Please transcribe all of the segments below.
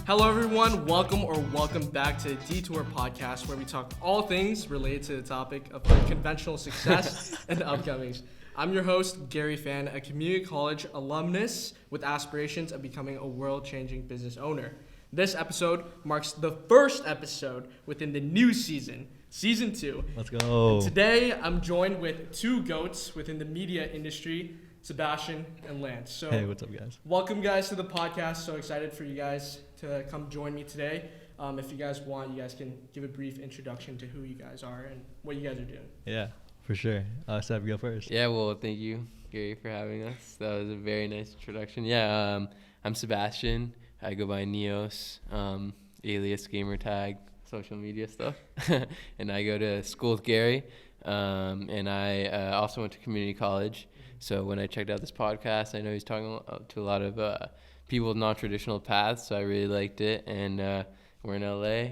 Hello, everyone. Welcome back to the Detour podcast, where we talk all things related to the topic of unconventional success and upcomings. I'm your host, Gary Fan, a community college alumnus with aspirations of becoming a world-changing business owner. This episode marks the first episode within the new season, Season 2. Let's go. And today, I'm joined with two GOATs within the media industry, Sebastian and Lance. So, hey, what's up, guys? Welcome, guys, to the podcast. So excited for you guys to come join me today. If you guys want, you guys can give a brief introduction to who you guys are and what you guys are doing. Yeah, for sure. Seb, go first. Yeah, well, thank you, Gary, for having us. That was a very nice introduction. Yeah, I'm Sebastian. I go by Neos, alias gamertag, social media stuff. And I go to school with Gary. And I also went to community college. So when I checked out this podcast, I know he's talking to a lot of people with non-traditional paths, so I really liked it. And we're in LA,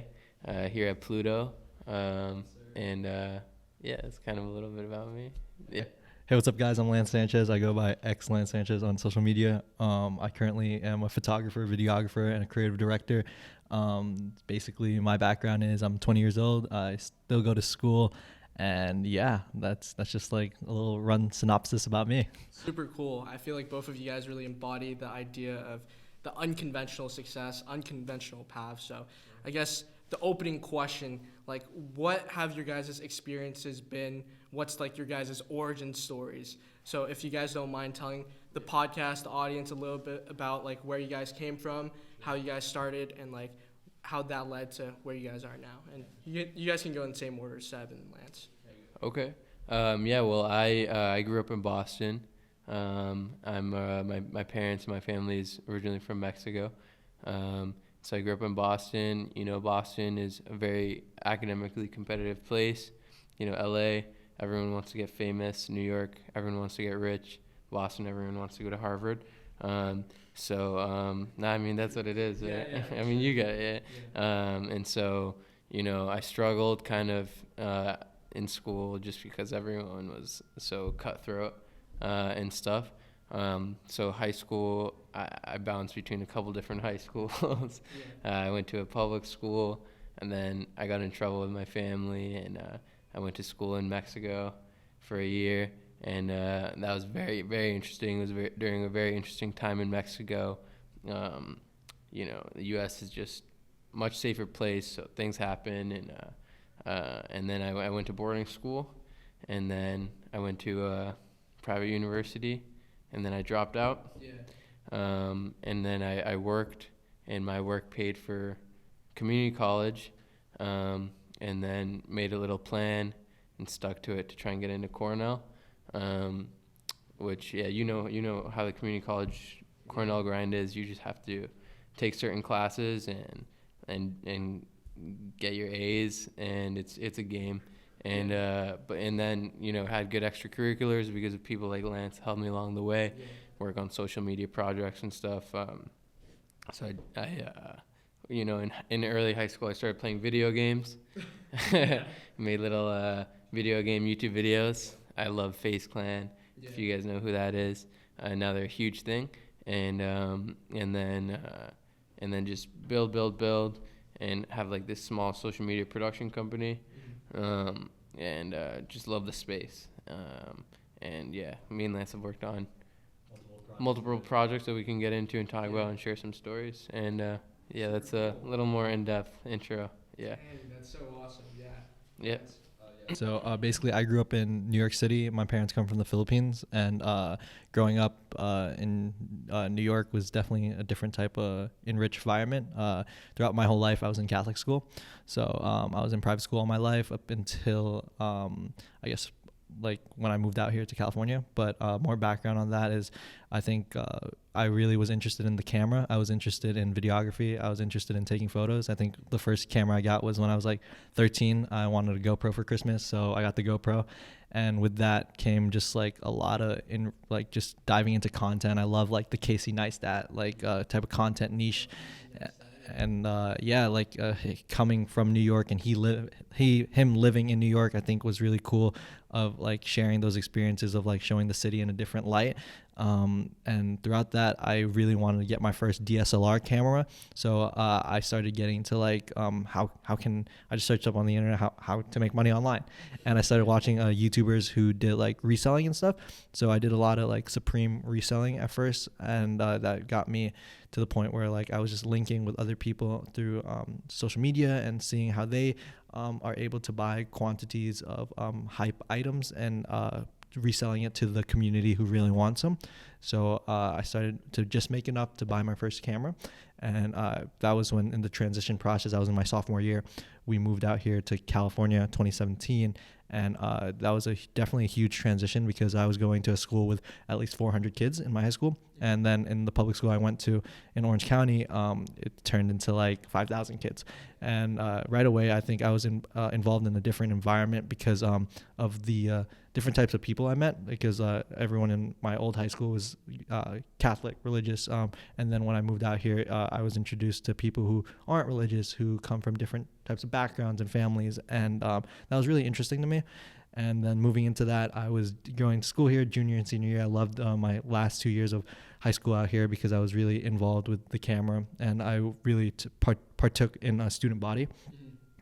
here at Pluto. Yeah, it's kind of a little bit about me. Yeah. Hey, what's up, guys? I'm Lance Sanchez. I go by Lance Sanchez on social media. I currently am a photographer, videographer, and a creative director. Basically, my background is I'm 20 years old. I still go to school. And yeah, that's just like a little run synopsis about me. Super cool. I feel like both of you guys really embody the idea of the unconventional success, unconventional path. So I guess the opening question, like, what have your guys' experiences been? What's like your guys' origin stories? So if you guys don't mind telling the podcast, the audience, a little bit about like where you guys came from, how you guys started, and like how that led to where you guys are now. And you guys can go in the same order, Seb and Lance. Okay. Yeah, well, I grew up in Boston. My parents and my family is originally from Mexico. So I grew up in Boston. You know, Boston is a very academically competitive place. You know, LA, everyone wants to get famous. New York, everyone wants to get rich. Boston, everyone wants to go to Harvard. I mean, that's what it is. Right? Yeah. I mean, you get it. Yeah. And so, you know, I struggled kind of in school just because everyone was so cutthroat and stuff. So high school, I bounced between a couple different high schools. I went to a public school, and then I got in trouble with my family, and I went to school in Mexico for a year. And that was very, very interesting. It was during a very interesting time in Mexico. You know, the U.S. is just a much safer place, so things happen. And then I went to boarding school, and then I went to a private university, and then I dropped out. Yeah. And then I worked, and my work paid for community college, and then made a little plan and stuck to it to try and get into Cornell. Which, yeah, you know how the community college Cornell grind is. You just have to take certain classes and get your A's, and it's a game. And and then, you know, had good extracurriculars because of people like Lance helped me along the way. Work on social media projects and stuff. So I you know, in early high school I started playing video games. Made little video game YouTube videos. I love FaZe Clan, if you guys know who that is. Now they're a huge thing. And then just build, and have like this small social media production company. Just love the space. And yeah, me and Lance have worked on multiple projects that we can get into and talk about and share some stories. And yeah, that's a little more in-depth intro. Yeah. Dang, that's so awesome. Yeah. Yeah. So basically, I grew up in New York City. My parents come from the Philippines, and growing up in New York was definitely a different type of enriched environment. Throughout my whole life, I was in Catholic school, so I was in private school all my life up until I guess like when I moved out here to California. But more background on that is, I think I really was interested in the camera. I was interested in videography. I was interested in taking photos. I think the first camera I got was when I was like 13. I wanted a GoPro for Christmas, so I got the GoPro. And with that came just like a lot of just diving into content. I love like the Casey Neistat type of content niche. And coming from New York and him living in New York, I think was really cool. of like sharing those experiences of like showing the city in a different light. And throughout that, I really wanted to get my first DSLR camera. So I started getting to like how can I just searched up on the internet how to make money online, and I started watching YouTubers who did like reselling and stuff. So I did a lot of like Supreme reselling at first, and that got me to the point where like I was just linking with other people through social media and seeing how they are able to buy quantities of hype items and reselling it to the community who really wants them. So I started to just make enough to buy my first camera, and that was when in the transition process, I was in my sophomore year. We moved out here to California 2017, and that was definitely a huge transition because I was going to a school with at least 400 kids in my high school, and then in the public school I went to in Orange County, it turned into like 5,000 kids. And right away, I think I was involved in a different environment because of the different types of people I met, because everyone in my old high school was Catholic, religious. And then when I moved out here, I was introduced to people who aren't religious, who come from different types of backgrounds and families. And that was really interesting to me. And then moving into that, I was going to school here, junior and senior year. I loved my last 2 years of high school out here because I was really involved with the camera, and I really partook in a student body.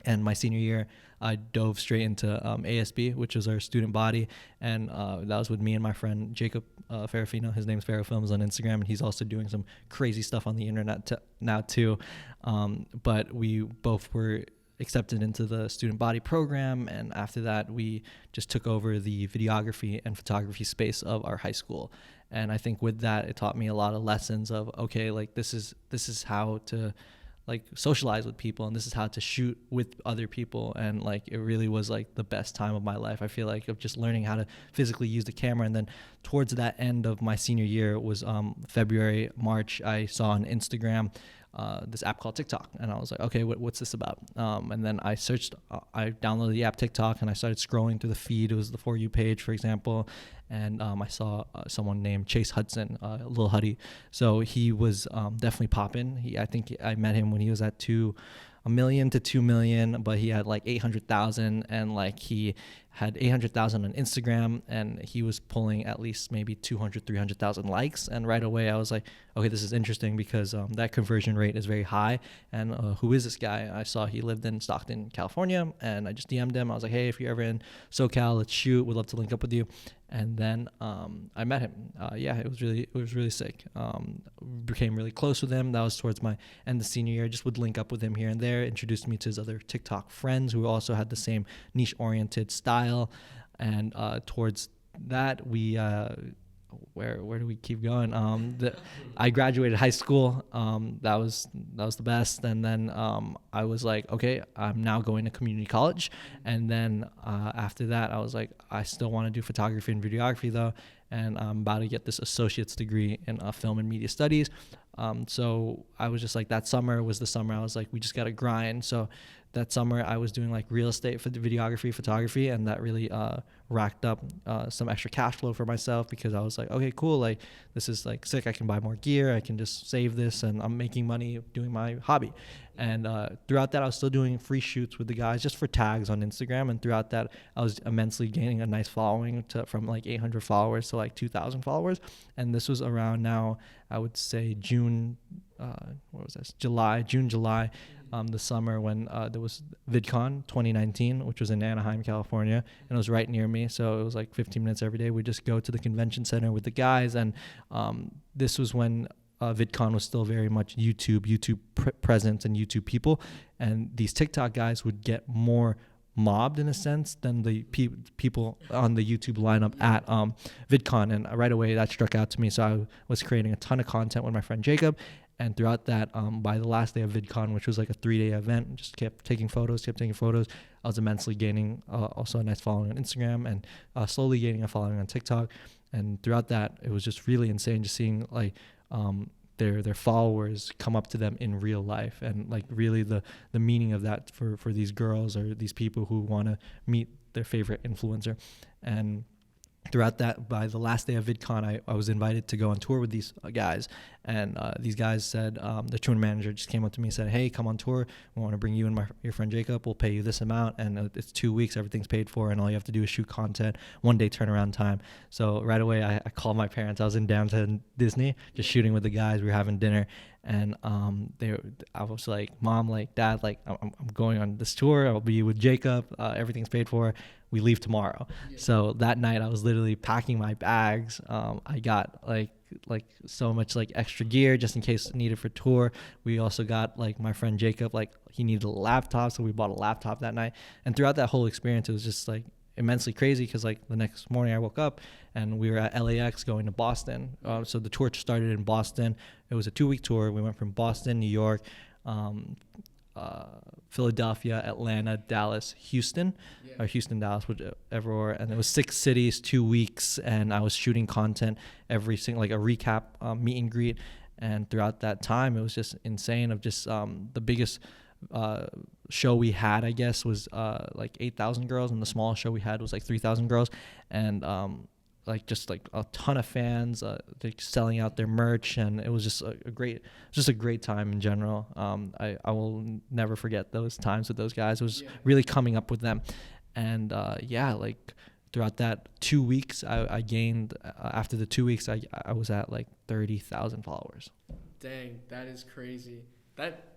And my senior year, I dove straight into ASB, which was our student body, and that was with me and my friend Jacob Ferrafino. His name's Ferrafilms on Instagram, and he's also doing some crazy stuff on the internet now too. But we both were accepted into the student body program, and after that we just took over the videography and photography space of our high school. And I think with that, it taught me a lot of lessons of, okay, like this is how to like socialize with people, and this is how to shoot with other people. And like it really was like the best time of my life, I feel like, of just learning how to physically use the camera. And then towards that end of my senior year was February, March, I saw on Instagram this app called TikTok, and I was like, okay, what's this about? And then I searched, I downloaded the app TikTok, and I started scrolling through the feed. It was the For You page, for example, and I saw someone named Chase Hudson, Lil Huddy. So he was definitely popping. I think I met him when he was at 1 million to 2 million, but he had like 800,000, and like he had 800,000 on Instagram, and he was pulling at least maybe 200, 300,000 likes. And right away I was like, okay, this is interesting because that conversion rate is very high. And who is this guy? I saw he lived in Stockton, California, and I just DM'd him. I was like, hey, if you're ever in SoCal, let's shoot. We'd love to link up with you. And then I met him. Yeah, it was really sick. Became really close with him. That was towards my end of senior year. Just would link up with him here and there. Introduced me to his other TikTok friends who also had the same niche-oriented style. And towards that, we where do we keep going? I graduated high school. That was the best. And then I was like, okay, I'm now going to community college. And then after that, I was like, I still want to do photography and videography though, and I'm about to get this associate's degree in film and media studies. So I was just like, that summer was the summer I was like, we just got to grind. So that summer I was doing like real estate for the videography, photography, and that really racked up some extra cash flow for myself, because I was like, okay, cool, like this is like sick. I can buy more gear, I can just save this, and I'm making money doing my hobby. And throughout that, I was still doing free shoots with the guys just for tags on Instagram. And throughout that, I was immensely gaining a nice following from like 800 followers to like 2,000 followers. And this was around now, I would say June, July, the summer when there was VidCon 2019, which was in Anaheim, California, and it was right near me. So it was like 15 minutes every day. We'd just go to the convention center with the guys. And this was when VidCon was still very much YouTube presence and YouTube people. And these TikTok guys would get more mobbed in a sense than the people on the YouTube lineup at VidCon. And right away that struck out to me. So I was creating a ton of content with my friend Jacob. And throughout that, by the last day of VidCon, which was like a 3-day event, just kept taking photos. I was immensely gaining also a nice following on Instagram, and slowly gaining a following on TikTok. And throughout that, it was just really insane just seeing like their followers come up to them in real life, and like really the meaning of that for these girls or these people who want to meet their favorite influencer. And throughout that, by the last day of VidCon, I was invited to go on tour with these guys. And these guys said, the tour manager just came up to me and said, hey, come on tour. We want to bring you and your friend Jacob. We'll pay you this amount. And it's 2 weeks. Everything's paid for. And all you have to do is shoot content, 1 day turnaround time. So right away, I called my parents. I was in downtown Disney, just shooting with the guys. We were having dinner. And I was like, Mom, like, Dad, like, I'm going on this tour. I'll be with Jacob. Everything's paid for. We leave tomorrow. Yeah. So that night I was literally packing my bags. I got like so much like extra gear just in case needed for tour. We also got like my friend Jacob, like he needed a laptop, so we bought a laptop that night. And throughout that whole experience, it was just like immensely crazy because like the next morning I woke up and we were at LAX going to Boston. So the tour started in Boston. It was a 2-week tour. We went from Boston, New York, Philadelphia, Atlanta, Dallas, Houston, or Houston, Dallas, whichever. And it was 6 cities, 2 weeks, and I was shooting content every single, like a recap meet and greet. And throughout that time, it was just insane. Of just the biggest show we had, I guess, was like 8,000 girls, and the smallest show we had was like 3,000 girls, and like just like a ton of fans like selling out their merch, and it was just a great time in general. I will never forget those times with those guys. It was really coming up with them, and like throughout that 2 weeks, I gained after the 2 weeks, I was at like 30,000 followers. Dang, that is crazy.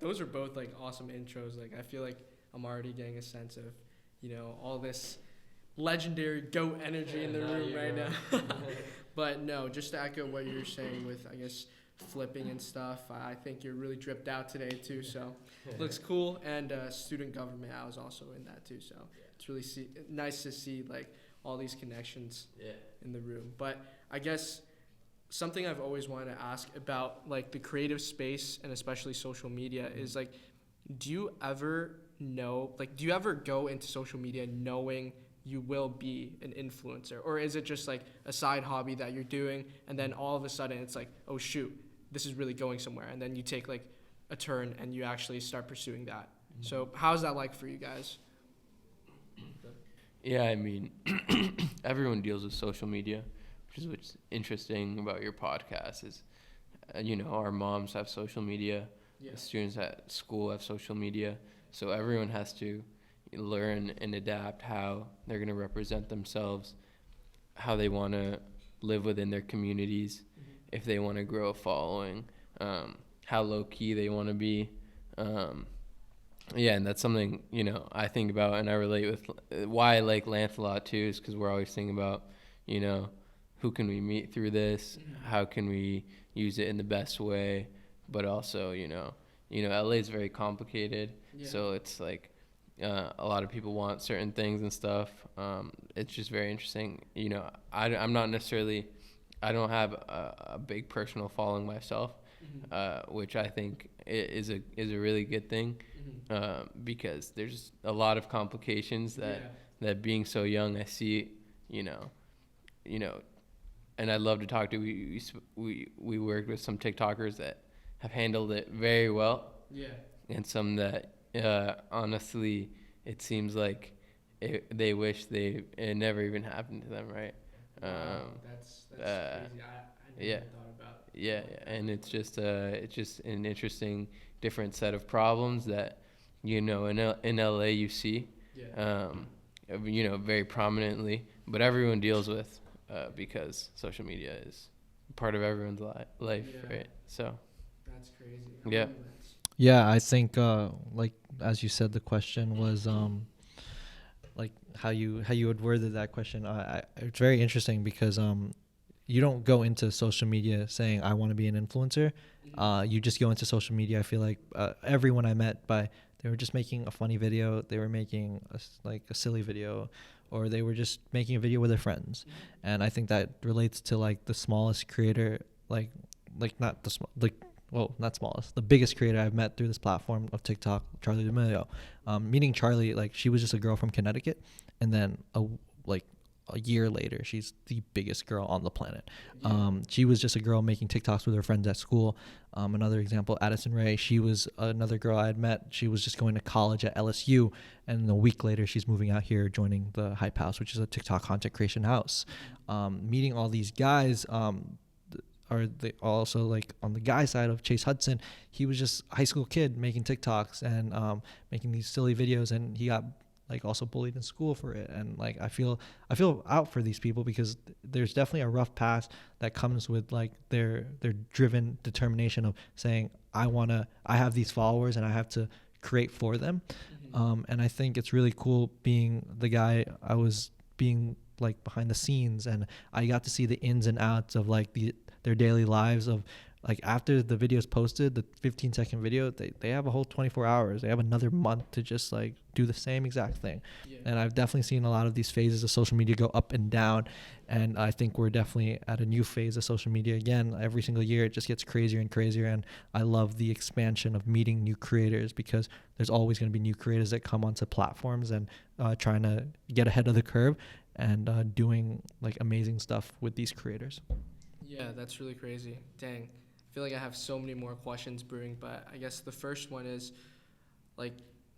Those are both like awesome intros. Like I feel like I'm already getting a sense of, all this legendary GOAT energy in the room right now. But no, just to echo what you're saying with, I guess, flipping and stuff, I think you're really dripped out today too, so looks cool. And student government, I was also in that too, so it's really nice to see like all these connections in the room. But I guess something I've always wanted to ask about like the creative space and especially social media is like, do you ever go into social media knowing you will be an influencer, or is it just like a side hobby that you're doing and then all of a sudden it's like, oh shoot, this is really going somewhere, and then you take like a turn and you actually start pursuing that? So how's that like for you guys? Yeah, I mean, everyone deals with social media, which is what's interesting about your podcast is, our moms have social media, the students at school have social media, so everyone has to learn and adapt how they're going to represent themselves, how they want to live within their communities, if they want to grow a following, how low-key they want to be. And that's something, I think about and I relate with. Why I like Lance a lot too is because we're always thinking about, who can we meet through this? How can we use it in the best way? But also, LA is very complicated, so it's like, a lot of people want certain things and stuff. It's just very interesting. I'm not necessarily, I don't have a big personal following myself, which I think is a really good thing, because there's a lot of complications that being so young, I see, and I'd love to talk to. We worked with some TikTokers that have handled it very well, and some that. Honestly, it seems like they wish it never even happened to them, right? That's crazy. I never thought about it. Yeah, and it's just an interesting, different set of problems that, in LA you see, very prominently, but everyone deals with, because social media is part of everyone's life, right? So. That's crazy. Yeah. Yeah, I think like as you said, the question was like how you had worded that question. It's very interesting because you don't go into social media saying I want to be an influencer. You just go into social media. I feel like everyone I met, they were just making a funny video. They were making a silly video, or they were just making a video with their friends. And I think that relates to like the smallest creator, not smallest, the biggest creator I've met through this platform of TikTok, Charlie D'Amelio. Meeting Charlie, like she was just a girl from Connecticut, and then a year later, she's the biggest girl on the planet. Yeah. She was just a girl making TikToks with her friends at school. Another example, Addison Rae, she was another girl I had met. She was just going to college at LSU, and a week later, she's moving out here, joining the Hype House, which is a TikTok content creation house. Meeting all these guys, are they also, like, on the guy side of Chase Hudson, he was just a high school kid making TikToks and making these silly videos, and he got like also bullied in school for it. And like I feel out for these people, because there's definitely a rough path that comes with like their driven determination of saying, I have these followers and I have to create for them. And I think it's really cool being the guy. I was being like behind the scenes, and I got to see the ins and outs of like their daily lives of, like, after the video is posted, the 15-second video, they have a whole 24 hours. They have another month to just like do the same exact thing. Yeah. And I've definitely seen a lot of these phases of social media go up and down. And I think we're definitely at a new phase of social media again. Every single year, it just gets crazier and crazier. And I love the expansion of meeting new creators, because there's always going to be new creators that come onto platforms and trying to get ahead of the curve and doing like amazing stuff with these creators. Yeah, that's really crazy. Dang. I feel like I have so many more questions brewing, but I guess the first one is, like,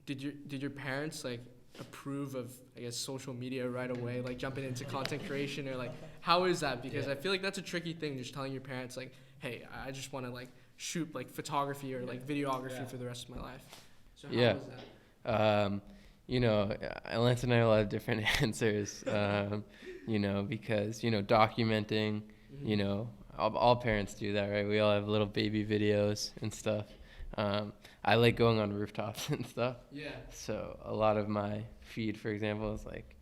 did your parents like approve of, I guess, social media right away, like jumping into content creation, or like how is that? Because I feel like that's a tricky thing, just telling your parents like, hey, I just want to like shoot like photography or like videography for the rest of my life. So how is that? You know, Lance and I have a lot of different answers. You know, because documenting, all parents do that, right? We all have little baby videos and stuff. I like going on rooftops and stuff. Yeah. So a lot of my feed, for example, is like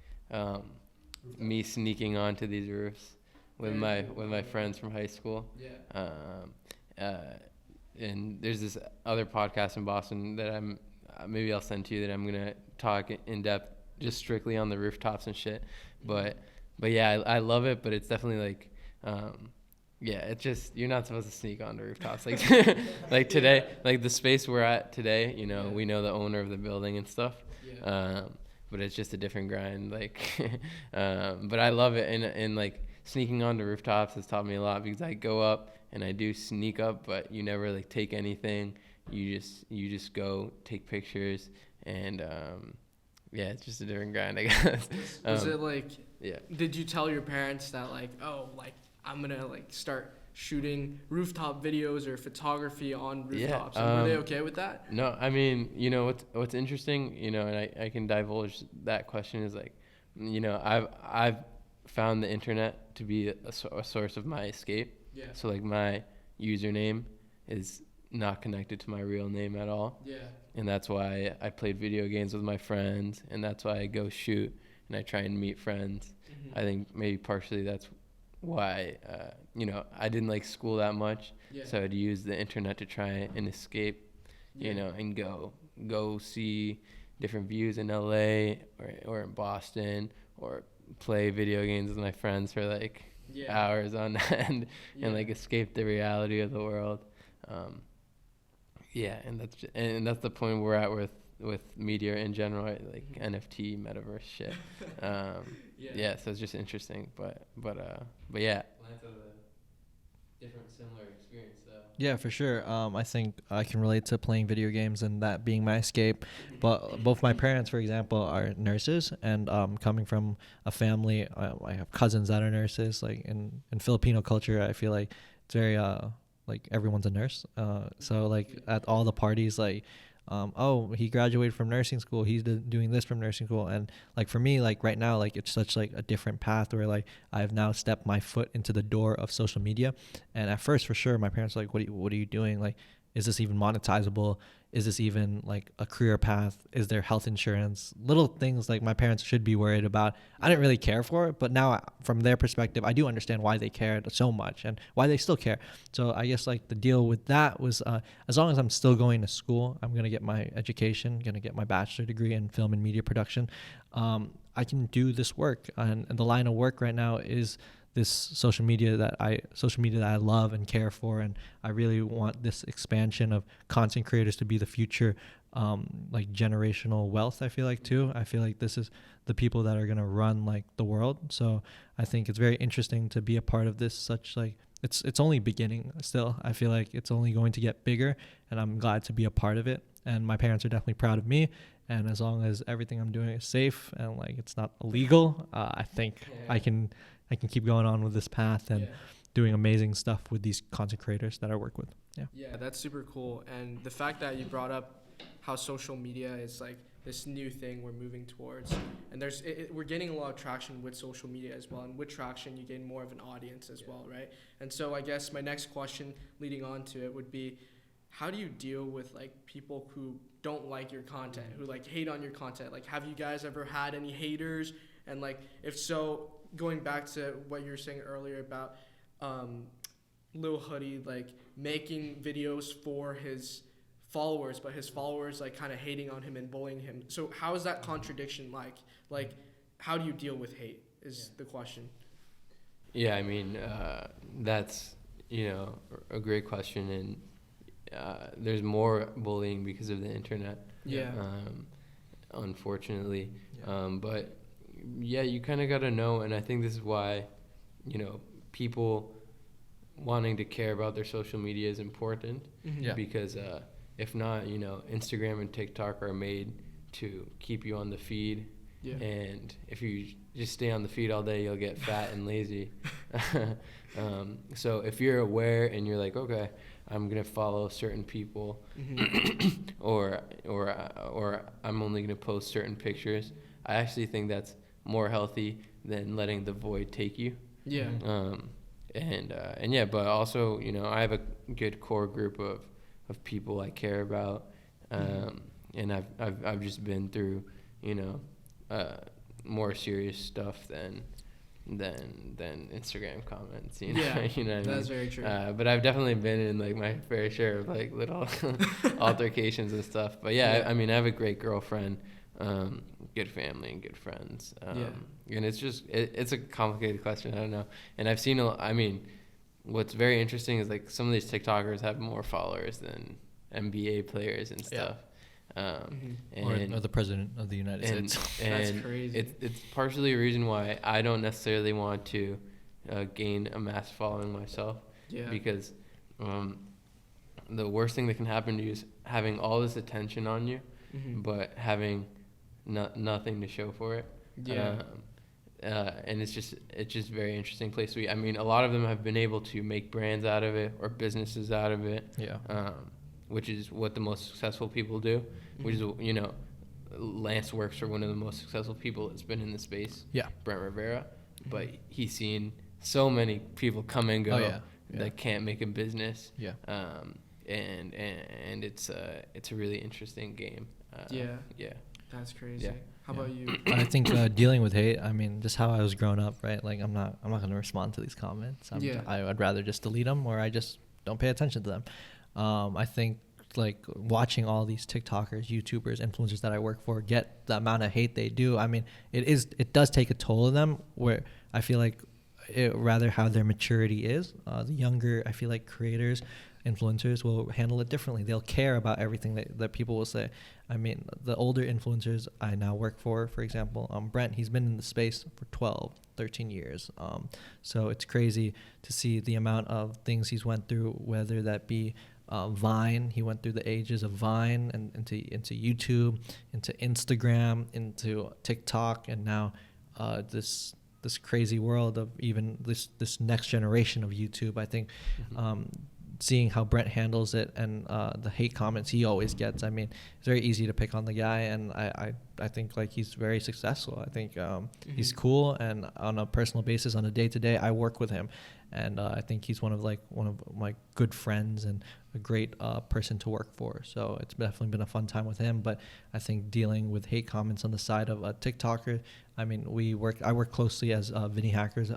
me sneaking onto these roofs with my friends from high school. Yeah. And there's this other podcast in Boston that maybe I'll send to you, that I'm gonna talk in depth just strictly on the rooftops and shit. But yeah, I love it, but it's definitely like. Yeah, it's just, you're not supposed to sneak onto rooftops. Like, like today, like the space we're at today, we know the owner of the building and stuff. Yeah. But it's just a different grind. Like, but I love it. And like sneaking onto rooftops has taught me a lot, because I go up and I do sneak up, but you never like take anything. You just go take pictures, and yeah, it's just a different grind, I guess. Was it like? Yeah. Did you tell your parents that like, oh, like, I'm gonna like start shooting rooftop videos or photography on rooftops? Yeah, were they okay with that? No, I mean, what's interesting, and I can divulge that question, is like, I've found the internet to be a source of my escape. Yeah. So like my username is not connected to my real name at all. Yeah. And that's why I played video games with my friends, and that's why I go shoot and I try and meet friends. Mm-hmm. I think maybe partially that's why I didn't like school that much. Yeah. So I'd use the internet to try and escape, and go see different views in LA or in Boston, or play video games with my friends for like hours on end, and like escape the reality of the world. And that's the point we're at with media in general, right? Like NFT, metaverse shit. So it's just interesting, but yeah. Lance has a different, similar experience though. Yeah, for sure. I think I can relate to playing video games and that being my escape. But both my parents, for example, are nurses, and coming from a family, I have cousins that are nurses. Like in Filipino culture, I feel like it's very like everyone's a nurse. So like at all the parties, like, he graduated from nursing school, he's doing this from nursing school. And like for me, like right now, like it's such like a different path where like I've now stepped my foot into the door of social media. And at first, for sure, my parents were like, what are you doing? Like, is this even monetizable? Is this even like a career path? Is there health insurance? Little things like my parents should be worried about. I didn't really care for it, but now from their perspective, I do understand why they cared so much and why they still care. So I guess like the deal with that was, as long as I'm still going to school, I'm going to get my education, going to get my bachelor's degree in film and media production. I can do this work, and the line of work right now is this social media that I love and care for. And I really want this expansion of content creators to be the future like generational wealth. I feel like too. I feel like this is the people that are gonna run like the world. So I think it's very interesting to be a part of this. Such like it's only beginning still. I feel like it's only going to get bigger, and I'm glad to be a part of it. And my parents are definitely proud of me. And as long as everything I'm doing is safe and like it's not illegal, I think I can keep going on with this path and doing amazing stuff with these content creators that I work with. Yeah, that's super cool. And the fact that you brought up how social media is like this new thing we're moving towards, and we're gaining a lot of traction with social media as well, and with traction you gain more of an audience as well, right? And so I guess my next question leading on to it would be, how do you deal with like people who don't like your content, who like hate on your content? Like, have you guys ever had any haters? And like, if so, going back to what you were saying earlier about Lil Huddy like making videos for his followers, but his followers like kind of hating on him and bullying him. So how is that contradiction like? Like, how do you deal with hate is the question. Yeah, I mean, that's, a great question. And there's more bullying because of the internet. Yeah. Unfortunately. But yeah, you kind of got to know. And I think this is why, people wanting to care about their social media is important. Because if not, Instagram and TikTok are made to keep you on the feed. Yeah. And if you just stay on the feed all day, you'll get fat and lazy. So if you're aware and you're like, okay, I'm gonna follow certain people, or I'm only gonna post certain pictures, I actually think that's more healthy than letting the void take you. Yeah. And yeah, but also, I have a good core group of people I care about, and I've just been through, more serious stuff than Instagram comments, Yeah, you know what I that's mean? very true. But I've definitely been in like my fair share of like little altercations and stuff. But yeah, I mean, I have a great girlfriend, good family and good friends. And it's just, it's a complicated question. I don't know. And I've seen, what's very interesting is like some of these TikTokers have more followers than NBA players and stuff. And or the president of the United States. That's crazy. It's partially a reason why I don't necessarily want to gain a mass following myself. Yeah. Because the worst thing that can happen to you is having all this attention on you, but having nothing to show for it. Yeah. And it's just very interesting place to be. I mean, a lot of them have been able to make brands out of it or businesses out of it. Yeah. Which is what the most successful people do. Which is, Lance works for one of the most successful people that's been in the space. Yeah. Brent Rivera. But he's seen so many people come and go that can't make a business. Yeah. And it's a really interesting game. Yeah. That's crazy. Yeah. How about you? I think dealing with hate, I mean, just how I was growing up, right? Like, I'm not going to respond to these comments. I'd rather just delete them, or I just don't pay attention to them. I think like watching all these TikTokers, YouTubers, influencers that I work for get the amount of hate they do. I mean, it does take a toll of them, where I feel like rather how their maturity is. The younger, I feel like creators, influencers will handle it differently. They'll care about everything that people will say. I mean, the older influencers I now work for example, Brent, he's been in the space for 12, 13 years. So it's crazy to see the amount of things he's went through, whether that be Vine. He went through the ages of Vine and into YouTube, into Instagram, into TikTok, and now this crazy world of even this next generation of YouTube. I think seeing how Brent handles it and the hate comments he always gets. I mean, it's very easy to pick on the guy, and I think like he's very successful. I think he's cool, and on a personal basis, on a day-to-day, I work with him, and I think he's one of my good friends and a great person to work for. So it's definitely been a fun time with him. But I think dealing with hate comments on the side of a TikToker, I mean, I work closely as Vinny Hackers,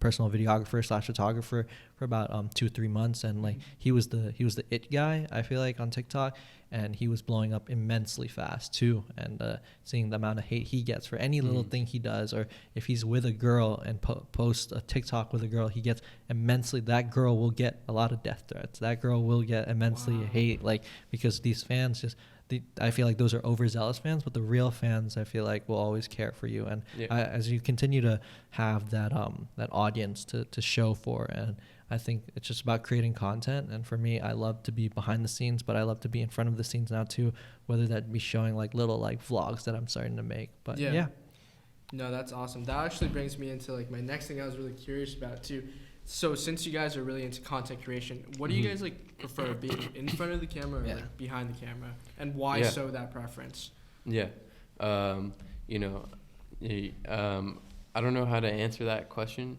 personal videographer / photographer for about 2-3 months, and like he was the it guy, I feel like, on TikTok, and he was blowing up immensely fast too. And seeing the amount of hate he gets for any little thing he does, or if he's with a girl and posts a TikTok with a girl, he gets immensely. That girl will get a lot of death threats. That girl will get immensely hate, like, because these fans just I feel like those are overzealous fans, but the real fans, I feel like, will always care for you. And as you continue to have that audience to show for, and I think it's just about creating content. And for me, I love to be behind the scenes, but I love to be in front of the scenes now too, whether that be showing like little like vlogs that I'm starting to make. But yeah. No, that's awesome. That actually brings me into like my next thing I was really curious about too. So since you guys are really into content creation, what do you guys like prefer, being in front of the camera or like behind the camera, and why so that preference? Yeah, you know, I don't know how to answer that question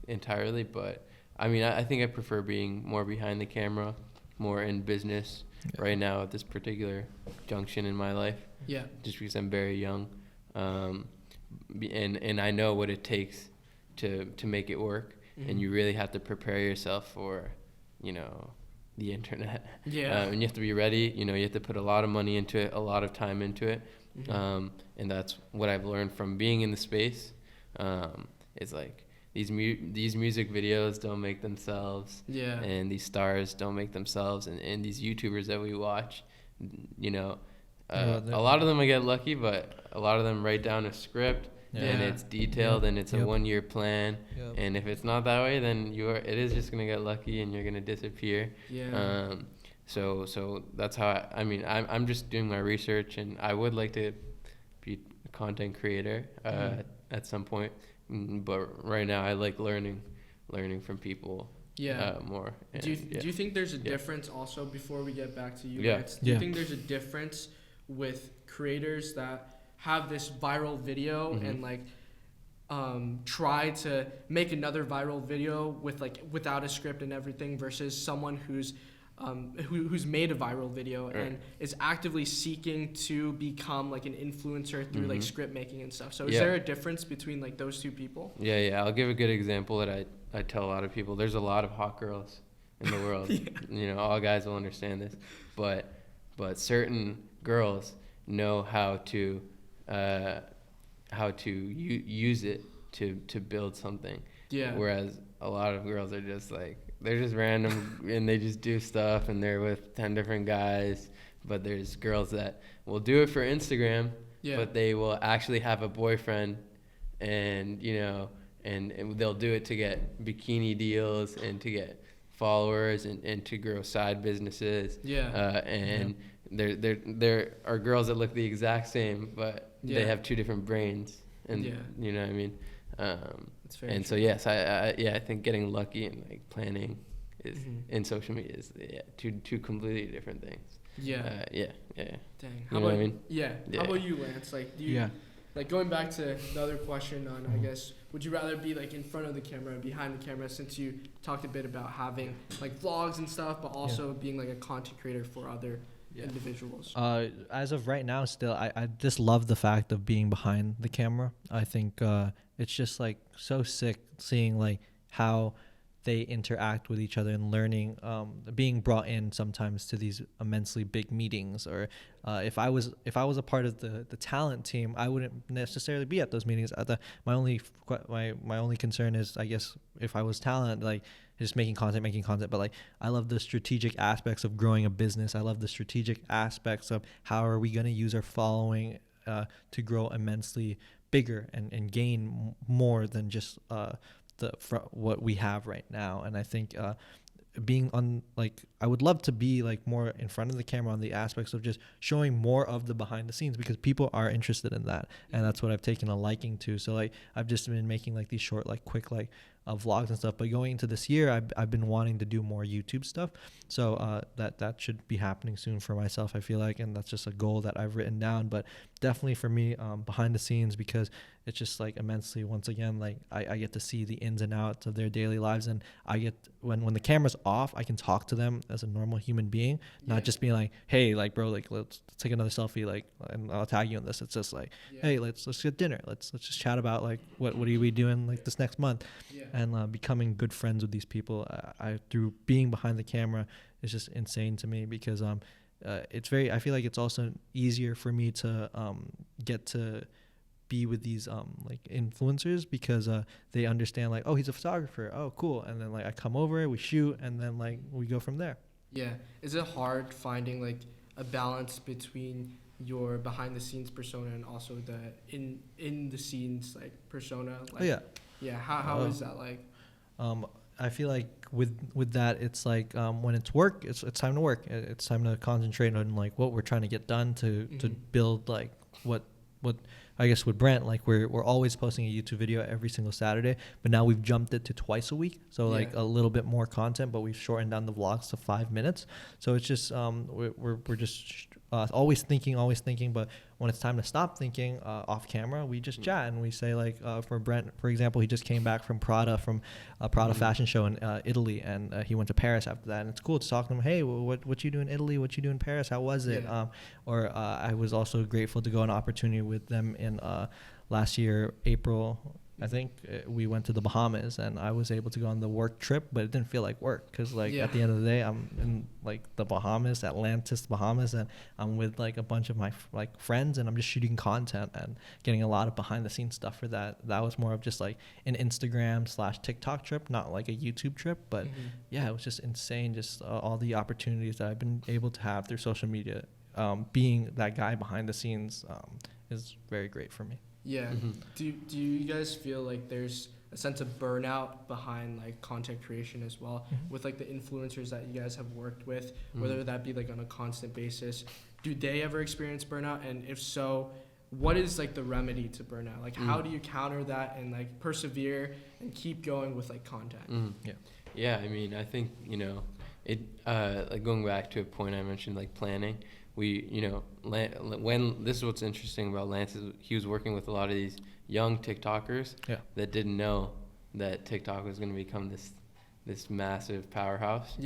entirely, but I mean, I think I prefer being more behind the camera, more in business right now at this particular junction in my life. Yeah. Just because I'm very young, and I know what it takes to make it work. And you really have to prepare yourself for, you know, the internet. Yeah. And you have to be ready. You know, you have to put a lot of money into it, a lot of time into it. And that's what I've learned from being in the space. It's like these music videos don't make themselves. Yeah. And these stars don't make themselves. And these YouTubers that we watch, you know, a lot of them I get lucky, but a lot of them write down a script. And it's detailed and it's a 1-year plan. And if it's not that way, then it is just gonna get lucky and you're gonna disappear. So that's how I mean I'm just doing my research, and I would like to be a content creator at some point. But right now I like learning from people more. And, do you think there's a difference also, before we get back to you guys? Do you think there's a difference with creators that have this viral video and like try to make another viral video with like without a script and everything, versus someone who's made a viral video and is actively seeking to become like an influencer through like script making and stuff? So is there a difference between like those two people? I'll give a good example that I tell a lot of people. There's a lot of hot girls in the world. You know, all guys will understand this, but certain girls know how to use it to build something. Whereas a lot of girls are just like, they're just random and they just do stuff and they're with 10 different guys. But there's girls that will do it for Instagram, but they will actually have a boyfriend, and you know, and they'll do it to get bikini deals and to get followers and to grow side businesses. There are girls that look the exact same, but they have two different brains, and you know what I mean. And so yes, I think getting lucky and like planning is in social media is two completely different things. Dang. How about, I mean? How about you, Lance? Like, do you like, going back to the other question on, I guess, would you rather be like in front of the camera or behind the camera, since you talked a bit about having like vlogs and stuff, but also being like a content creator for other individuals? As of right now, still, I just love the fact of being behind the camera. I think it's just like so sick seeing like how they interact with each other and learning, being brought in sometimes to these immensely big meetings. Or if I was a part of the talent team, I wouldn't necessarily be at those meetings. My only concern is, I guess, if I was talent, like just making content. But like, I love the strategic aspects of growing a business. I love the strategic aspects of how are we going to use our following to grow immensely bigger and gain more than just what we have right now. And I think being on, like, I would love to be like more in front of the camera on the aspects of just showing more of the behind the scenes, because people are interested in that, and that's what I've taken a liking to. So like, I've just been making like these short, like quick, like vlogs and stuff. But going into this year, I've been wanting to do more YouTube stuff, so that should be happening soon for myself, I feel like, and that's just a goal that I've written down. But definitely for me, behind the scenes, because it's just like immensely, once again, like I get to see the ins and outs of their daily lives, and I get, when the camera's off, I can talk to them as a normal human being, not just being like, hey, like, bro, like, let's take another selfie, like, and I'll tag you in this. It's just like, hey, let's get dinner, let's just chat about like what are we doing like this next month. And becoming good friends with these people, I through being behind the camera, is just insane to me, because it's very, I feel like it's also easier for me to get to be with these like influencers, because they understand like, oh, he's a photographer, oh cool, and then like I come over, we shoot, and then like we go from there. Is it hard finding like a balance between your behind the scenes persona and also the in the scenes like persona? Like, yeah. How is that like? I feel like with that, it's like when it's work, it's time to work. It's time to concentrate on like what we're trying to get done to build like what I guess with Brent, like we're always posting a YouTube video every single Saturday, but now we've jumped it to twice a week, so like a little bit more content, but we've shortened down the vlogs to 5 minutes. So it's just we're just always thinking, but when it's time to stop thinking off camera, we just chat and we say like for Brent, for example, he just came back from Prada fashion show in Italy, and he went to Paris after that, and it's cool to talk to him. Hey, what you do in Italy? What you do in Paris? How was it? Or I was also grateful to go on an opportunity with them in last year, April. I think we went to the Bahamas, and I was able to go on the work trip, but it didn't feel like work because like at the end of the day, I'm in like the Bahamas, Atlantis, Bahamas, and I'm with like a bunch of my like friends, and I'm just shooting content and getting a lot of behind the scenes stuff for that. That was more of just like an Instagram/TikTok trip, not like a YouTube trip, but yeah, it was just insane. Just all the opportunities that I've been able to have through social media, being that guy behind the scenes, is very great for me. Yeah. Do you guys feel like there's a sense of burnout behind like content creation as well with like the influencers that you guys have worked with, whether that be like on a constant basis? Do they ever experience burnout? And if so, what is like the remedy to burnout? Like how do you counter that and like persevere and keep going with like content? Yeah, I mean, I think, you know, it like going back to a point I mentioned, like planning. We, you know, when this is what's interesting about Lance is he was working with a lot of these young TikTokers that didn't know that TikTok was going to become this massive powerhouse.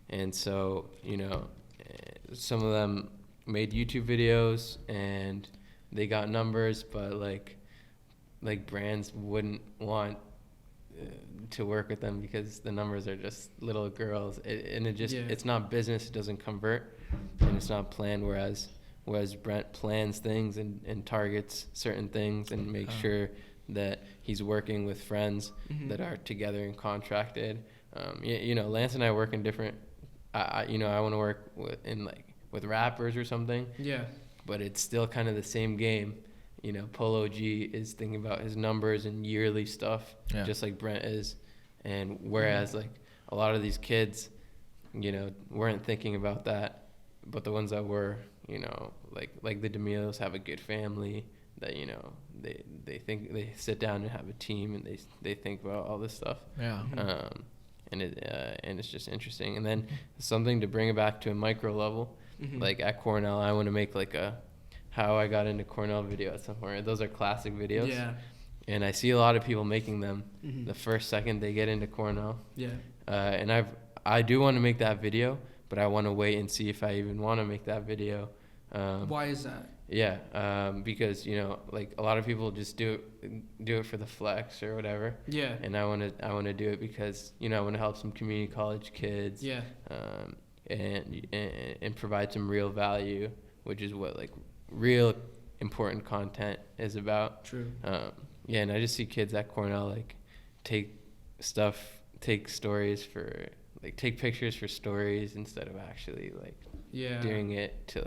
And so, you know, some of them made YouTube videos and they got numbers, but like brands wouldn't want to work with them because the numbers are just little girls, it's not business, it doesn't convert, and it's not planned, whereas Brent plans things and targets certain things and makes sure that he's working with friends that are together and contracted. You know, Lance and I work in different, I want to work with rappers or something, but it's still kind of the same game. You know, Polo G is thinking about his numbers and yearly stuff, just like Brent is. And whereas like a lot of these kids, you know, weren't thinking about that, but the ones that were, you know, like the D'Amelios have a good family that, you know, they think they sit down and have a team and they think about all this stuff. And it's just interesting. And then something to bring it back to a micro level, like at Cornell, I want to make like a how I got into Cornell video at some point. Those are classic videos. And I see a lot of people making them the first second they get into Cornell. And I do want to make that video, but I want to wait and see if I even want to make that video. Why is that? Because, you know, like a lot of people just do it for the flex or whatever. And I want to do it because, you know, I want to help some community college kids. And provide some real value, which is what like real important content is about. And I just see kids at Cornell like take stories for like take pictures for stories instead of actually like doing it to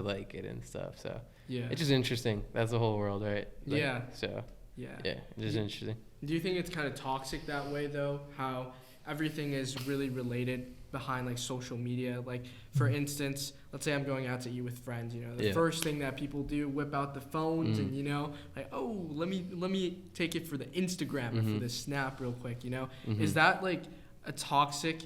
like it and stuff. So it's just interesting. That's the whole world, right? Like, so it's just interesting. Do you think it's kind of toxic that way though? How everything is really related behind like social media? Like for instance, let's say I'm going out to eat with friends, you know, the first thing that people do, whip out the phones and, you know, like, oh, let me take it for the Instagram or for the Snap real quick, you know? Is that like a toxic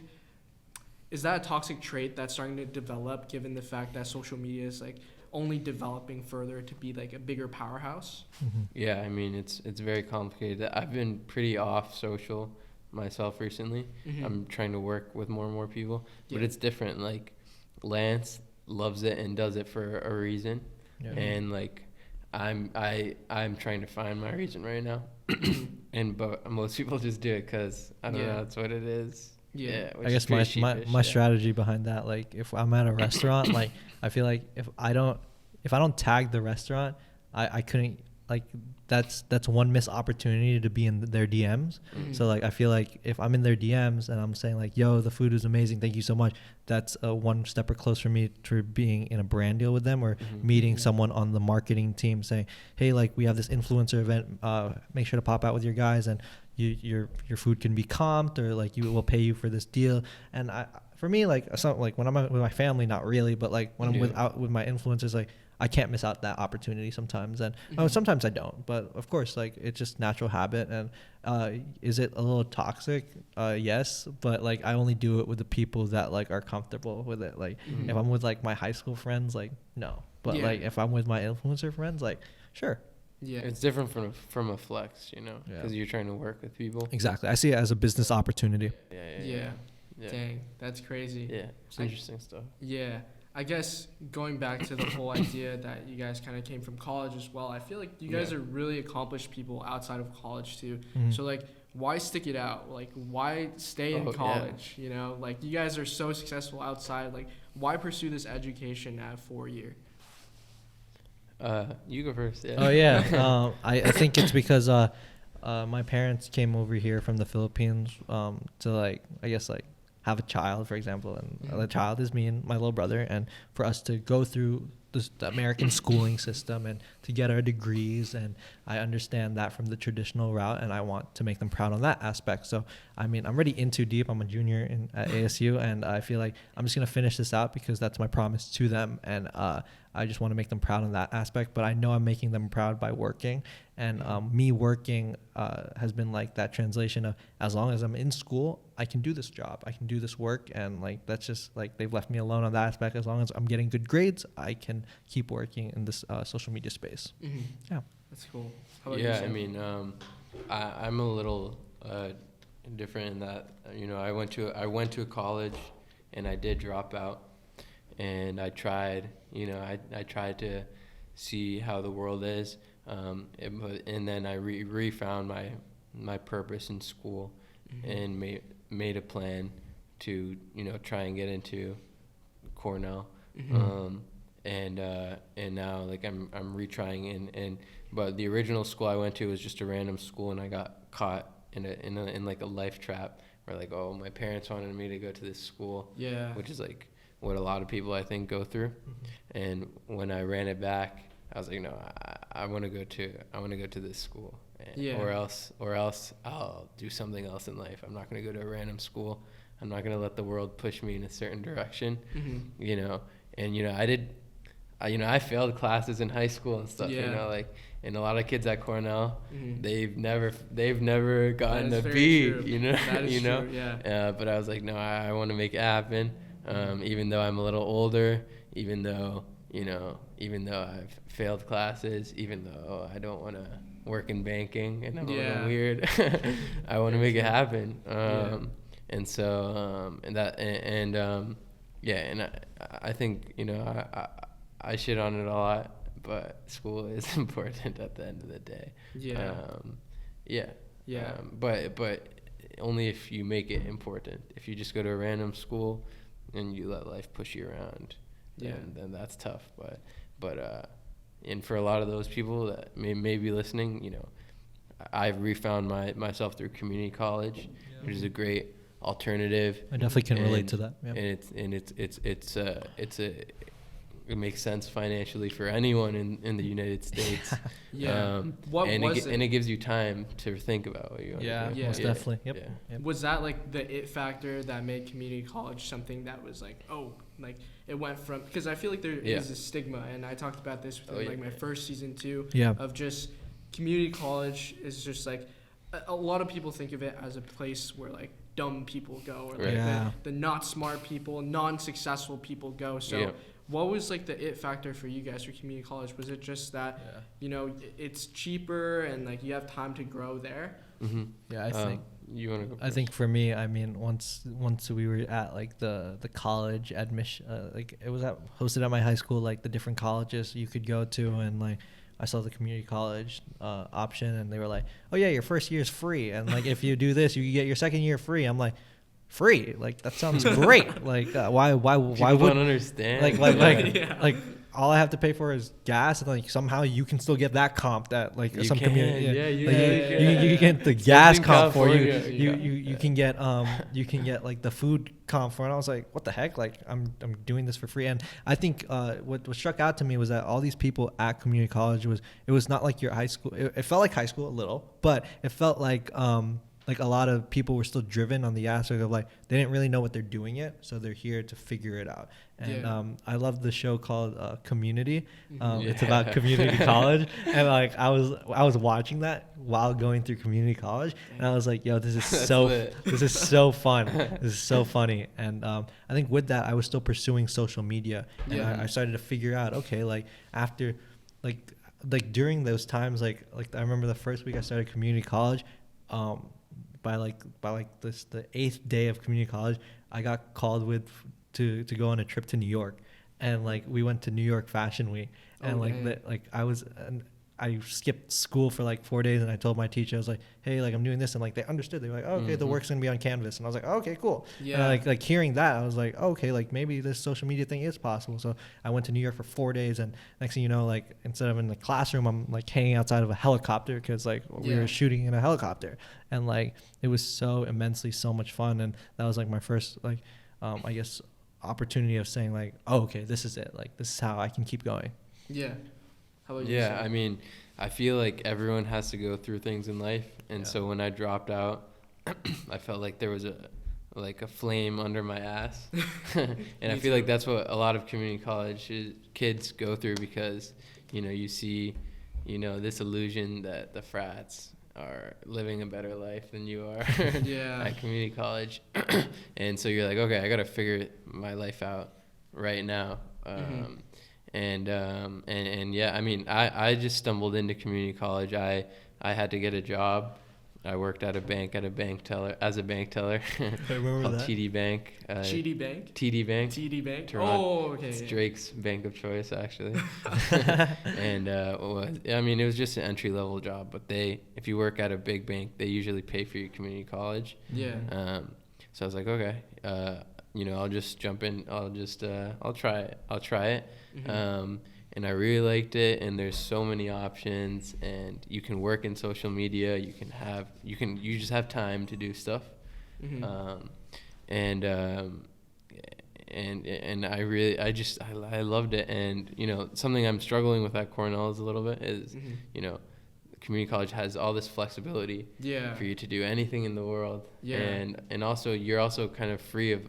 trait that's starting to develop given the fact that social media is like only developing further to be like a bigger powerhouse? I mean, it's very complicated. I've been pretty off social myself recently. I'm trying to work with more and more people, but it's different. Like Lance loves it and does it for a reason, and like I'm trying to find my reason right now. But most people just do it because I don't know, that's what it is. I guess my strategy behind that, like if I'm at a restaurant, like I feel like if I don't tag the restaurant, I couldn't like that's one missed opportunity to be in their DMs. So like I feel like if I'm in their DMs and I'm saying like, yo, the food is amazing, thank you so much, that's one step or close for me to being in a brand deal with them, or meeting someone on the marketing team saying, hey, like we have this influencer event, make sure to pop out with your guys, and your food can be comped, or like you will pay you for this deal. And for me, like when I'm with my family, not really, but like when I'm with my influencers, like I can't miss out that opportunity sometimes. And sometimes I don't, but of course, like it's just natural habit. And is it a little toxic? Yes, but like I only do it with the people that like are comfortable with it. Like if I'm with like my high school friends, like no. But like if I'm with my influencer friends, like sure. Yeah, it's different from a flex, you know, because you're trying to work with people. Exactly, I see it as a business opportunity. Yeah. Dang, that's crazy. Yeah, it's interesting stuff. Yeah. I guess going back to the whole idea that you guys kind of came from college as well, I feel like you guys are really accomplished people outside of college too. So like, why stick it out? Like, why stay in college? You know, like you guys are so successful outside. Like, why pursue this education at 4-year? You go first. Yeah. Oh yeah. I think it's because my parents came over here from the Philippines to like, I guess like have a child, for example, and the child is me and my little brother, and for us to go through the American schooling system and to get our degrees, and I understand that from the traditional route, and I want to make them proud on that aspect. So I mean, I'm already in too deep. I'm a junior at ASU, and I feel like I'm just gonna finish this out because that's my promise to them, and I just want to make them proud on that aspect. But I know I'm making them proud by working, and me working has been like that translation of, as long as I'm in school, I can do this job, I can do this work, and like that's just like they've left me alone on that aspect. As long as I'm getting good grades, I can keep working in this social media space. Yeah, that's cool. How about you, Sam? I mean, I'm a little different in that, you know, I went to a college and I did drop out, and I tried, you know, I tried to see how the world is, and then I refound my purpose in school, and made a plan to, you know, try and get into Cornell, and now like I'm retrying, but the original school I went to was just a random school, and I got caught in like a life trap where like, oh, my parents wanted me to go to this school, which is like what a lot of people I think go through. And when I ran it back, I was like, no, I want to go to this school, or else I'll do something else in life. I'm not going to go to a random school. I'm not going to let the world push me in a certain direction, you know. And you know, I failed classes in high school and stuff, you know, like, and a lot of kids at Cornell, they've never gotten a B, true. You know, that is true, yeah. But I was like, no, I want to make it happen. Even though I'm a little older, even though I've failed classes, even though I don't want to work in banking and I'm a little weird, I want to make it happen. And so, I think, you know, I shit on it a lot, but school is important at the end of the day. But only if you make it important. If you just go to a random school and you let life push you around, then that's tough. But and for a lot of those people that may be listening, you know, I've refound myself through community college, which is a great alternative. I definitely can relate to that. And it makes sense financially for anyone in the United States. And it gives you time to think about what you want to do. Most definitely. Yep. Was that like the it factor that made community college something that was like, oh, like it went from, because I feel like there is a stigma, and I talked about this within my first season too, of just community college is just like, a lot of people think of it as a place where like dumb people go, or like the not smart people, non-successful people go. So what was like the it factor for you guys for community college? Was it just that, you know, it's cheaper and like you have time to grow there? Yeah, I think. You want to go first? I think for me, I mean, once we were at like the college admission, like it was hosted at my high school, like the different colleges you could go to, and like I saw the community college option, and they were like, oh yeah, your first year is free, and like if you do this, you get your second year free. I'm like, free? Like that sounds great. Like why would understand? Like all I have to pay for is gas, and like somehow you can still get that comp that like You some can, community. yeah, you like, can. you get the Especially gas in comp for you. California. You can get like the food comp for it. And I was like, what the heck? Like I'm doing this for free. And I think what struck out to me was that all these people at community college it was not like your high school. It felt like high school a little, but it felt like a lot of people were still driven on the aspect of like they didn't really know what they're doing yet, so they're here to figure it out. And I love the show called Community. It's about community college, and like I was watching that while going through community college, and I was like, yo, this is this is so fun. This is so funny. And I think with that, I was still pursuing social media, and I started to figure out, okay, like after like during those times, like I remember the first week I started community college. By the 8th day of community college, I got called to go on a trip to New York, and like we went to New York Fashion Week, and I skipped school for like 4 days, and I told my teacher, I was like, hey, like I'm doing this, and like they understood. They were like, oh, okay, the work's gonna be on Canvas, and I was like, oh, okay, cool. And like hearing that, I was like, oh, okay, like maybe this social media thing is possible. So I went to New York for 4 days, and next thing you know, like instead of in the classroom, I'm like hanging outside of a helicopter because like we were shooting in a helicopter, and like it was so immensely so much fun, and that was like my first like I guess opportunity of saying like, oh, okay, this is it, like this is how I can keep going. Yeah. How about you? Yeah, I mean, I feel like everyone has to go through things in life, and so when I dropped out, I felt like there was a flame under my ass, and I feel like that's what a lot of community college kids go through, because you see this illusion that the frats are living a better life than you are at community college, and so you're like, okay, I gotta figure my life out right now. And yeah, I mean, I just stumbled into community college. I had to get a job. I worked at a bank as a bank teller. I remember called that. TD Bank. GD Bank? TD Bank. TD Bank? Toronto. Oh, okay. It's Drake's bank of choice, actually. And I mean, it was just an entry-level job, but if you work at a big bank, they usually pay for your community college. Yeah. So I was like, okay, I'll just jump in. I'll try it. And I really liked it, and there's so many options, and you can work in social media. You just have time to do stuff. And I loved it. And something I'm struggling with at Cornell is a little bit is community college has all this flexibility for you to do anything in the world. And also you're also kind of free of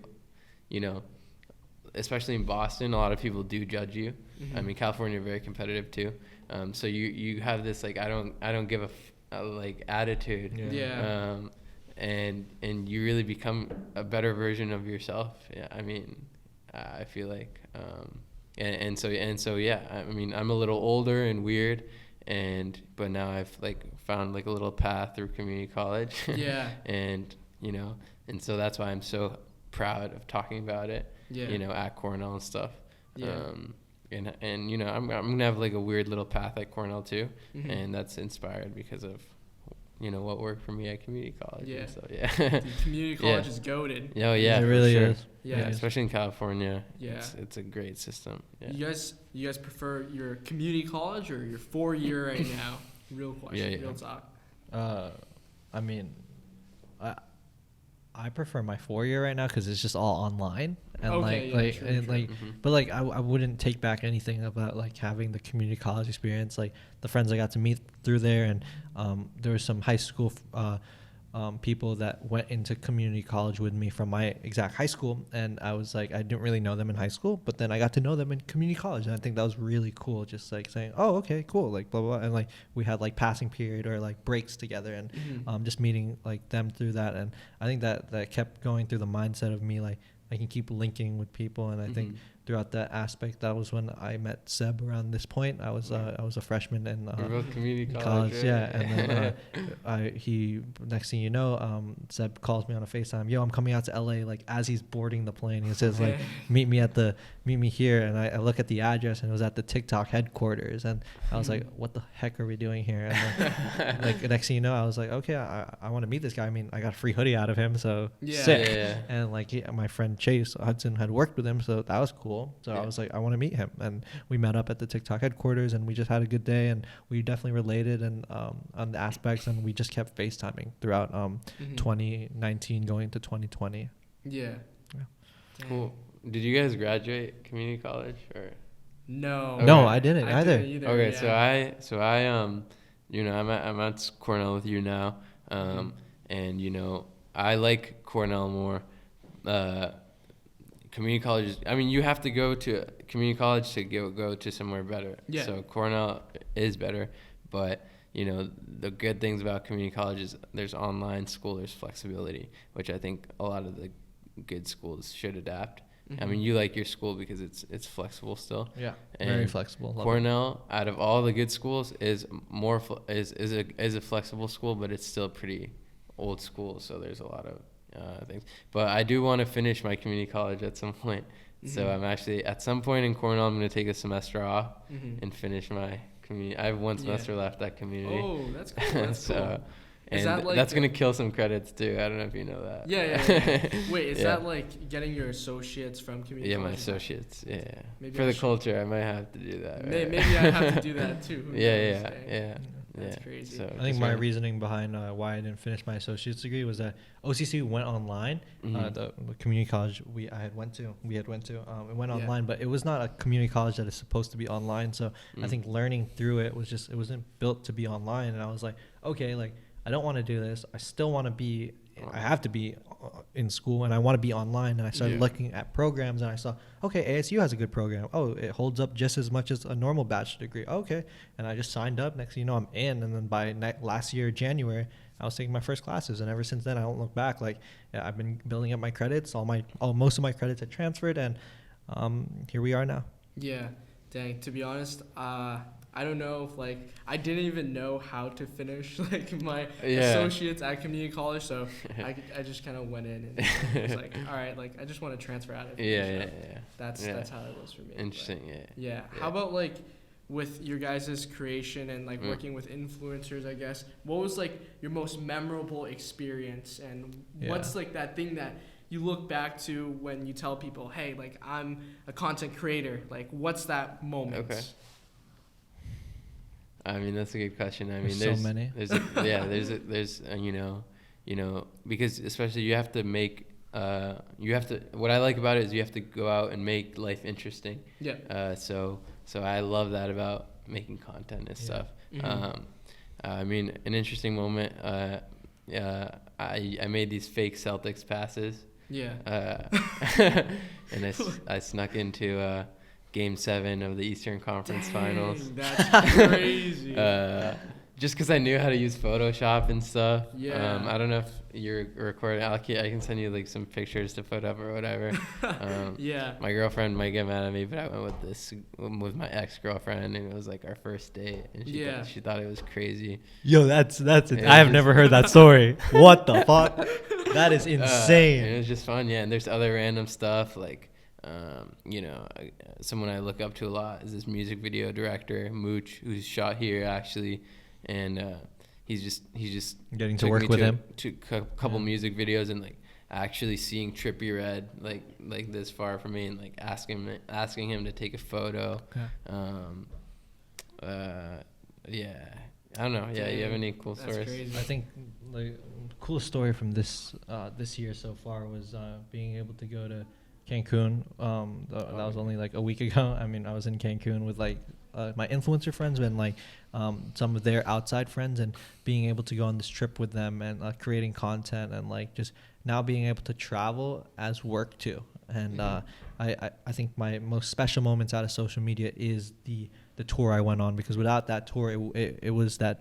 especially in Boston, a lot of people do judge you. I mean, California very competitive too. So you have this like I don't give a like attitude. And you really become a better version of yourself. Yeah, I mean, I feel like and so yeah. I mean, I'm a little older and weird, but now I've like found like a little path through community college. And and so that's why I'm so proud of talking about it. At Cornell and stuff. And I'm gonna have like a weird little path at Cornell too, and that's inspired because of what worked for me at community college. Yeah. So yeah. Dude, community college is goated. Oh yeah, it really is. Yeah, especially in California. Yeah. It's a great system. Yeah. You guys prefer your community college or your 4-year right now? Real question. Real talk. I mean, I prefer my 4-year right now because it's just all online, and true. But like I wouldn't take back anything about like having the community college experience. Like the friends I got to meet through there, and there were some high school people that went into community college with me from my exact high school, and I was like, I didn't really know them in high school, but then I got to know them in community college, and I think that was really cool. Just like saying, oh, okay, cool, like blah blah, and like we had like passing period or like breaks together, and just meeting like them through that, and I think that kept going through the mindset of me like I can keep linking with people, and I think throughout that aspect, that was when I met Seb around this point. I was a freshman in We're both community college, right? yeah. And then he next thing you know, Seb calls me on a FaceTime. Yo, I'm coming out to LA. Like as he's boarding the plane, he says like, meet me here. And I look at the address, and it was at the TikTok headquarters. And I was like, what the heck are we doing here? And then, like next thing you know, I was like, okay, I want to meet this guy. I mean, I got a free hoodie out of him, so sick. Yeah. And like my friend Chase Hudson had worked with him, so that was cool. school. So Yeah. I was like, I want to meet him, and we met up at the TikTok headquarters, and we just had a good day, and we definitely related and on the aspects, and we just kept FaceTiming throughout 2019 going to 2020. Yeah. Yeah. Cool. Did you guys graduate community college or? No. Okay. No, I didn't either. Okay, yeah. so I you know, I'm at Cornell with you now, and you know, I like Cornell more. Community colleges, I mean, you have to go to community college to go to somewhere better. Yeah. So Cornell is better, but you know, the good things about community college is there's online school, there's flexibility, which I think a lot of the good schools should adapt. I mean, you like your school because it's flexible still. Yeah, And very flexible. Love Cornell, out of all the good schools, is more is a flexible school, but it's still pretty old school. So there's a lot of things. But I do want to finish my community college at some point. So I'm actually at some point in Cornell, I'm going to take a semester off and finish my community. I have one semester left at community. Oh, that's cool. That's so, cool. And that like that's going to kill some credits too. I don't know if you know that. Yeah. Wait, is Yeah. that like getting your associates from community Yeah, college? my associates. Yeah. Maybe For I the should- culture, I might have to do that. Right? Maybe I have to do that too. Who knows, eh? That's Yeah. crazy. So I think just my wanna- reasoning behind why I didn't finish my associate's degree was that OCC went online. The community college we had went to, it went Yeah. online, but it was not a community college that is supposed to be online. So I think learning through it it wasn't built to be online. And I was like, okay, like I don't want to do this. I still want to be. I have to be in school, and I want to be online. And I started looking at programs, and I saw, okay, ASU has a good program. Oh, it holds up just as much as a normal bachelor degree. Okay, and I just signed up. Next thing you know, I'm in. And then by last year, January, I was taking my first classes, and ever since then, I don't look back. Like I've been building up my credits. Most of my credits had transferred, and here we are now. Yeah, dang. To be honest, I don't know if like I didn't even know how to finish like my associates at community college, so I just kind of went in and was like, all right, like I just want to transfer out of Yeah. That's how it was for me. Interesting. But, yeah. How about like with your guys' creation and like working with influencers, I guess, what was like your most memorable experience, and what's like that thing that you look back to when you tell people, hey, like I'm a content creator, like what's that moment? Okay. I mean, that's a good question. I mean, There's so many. There's you know, because especially you have to make what I like about it is you have to go out and make life interesting. Yeah. So I love that about making content and stuff. I mean, an interesting moment. I made these fake Celtics passes. Yeah. And I snuck into Game 7 of the Eastern Conference Finals. That's crazy. Just because I knew how to use Photoshop and stuff. Yeah. I don't know if you're recording. I can send you like some pictures to put up or whatever. Yeah. My girlfriend might get mad at me, but I went with my ex-girlfriend, and it was like our first date, and she thought it was crazy. Yo, that's it. Yeah, I have never heard that story. What the fuck? That is insane. And it was just fun, yeah. And there's other random stuff like, someone I look up to a lot is this music video director, Mooch, who's shot here actually, and he's just Getting to work with him to a couple music videos, and like actually seeing Trippie Redd like this far from me, and like asking him to take a photo. I don't know. Yeah, you have any cool stories? Crazy. I think the coolest story from this year so far was being able to go to Cancun. That was only like a week ago. I mean, I was in Cancun with like my influencer friends and like some of their outside friends, and being able to go on this trip with them and creating content, and like just now being able to travel as work too. And I think my most special moments out of social media is the tour I went on, because without that tour, it was that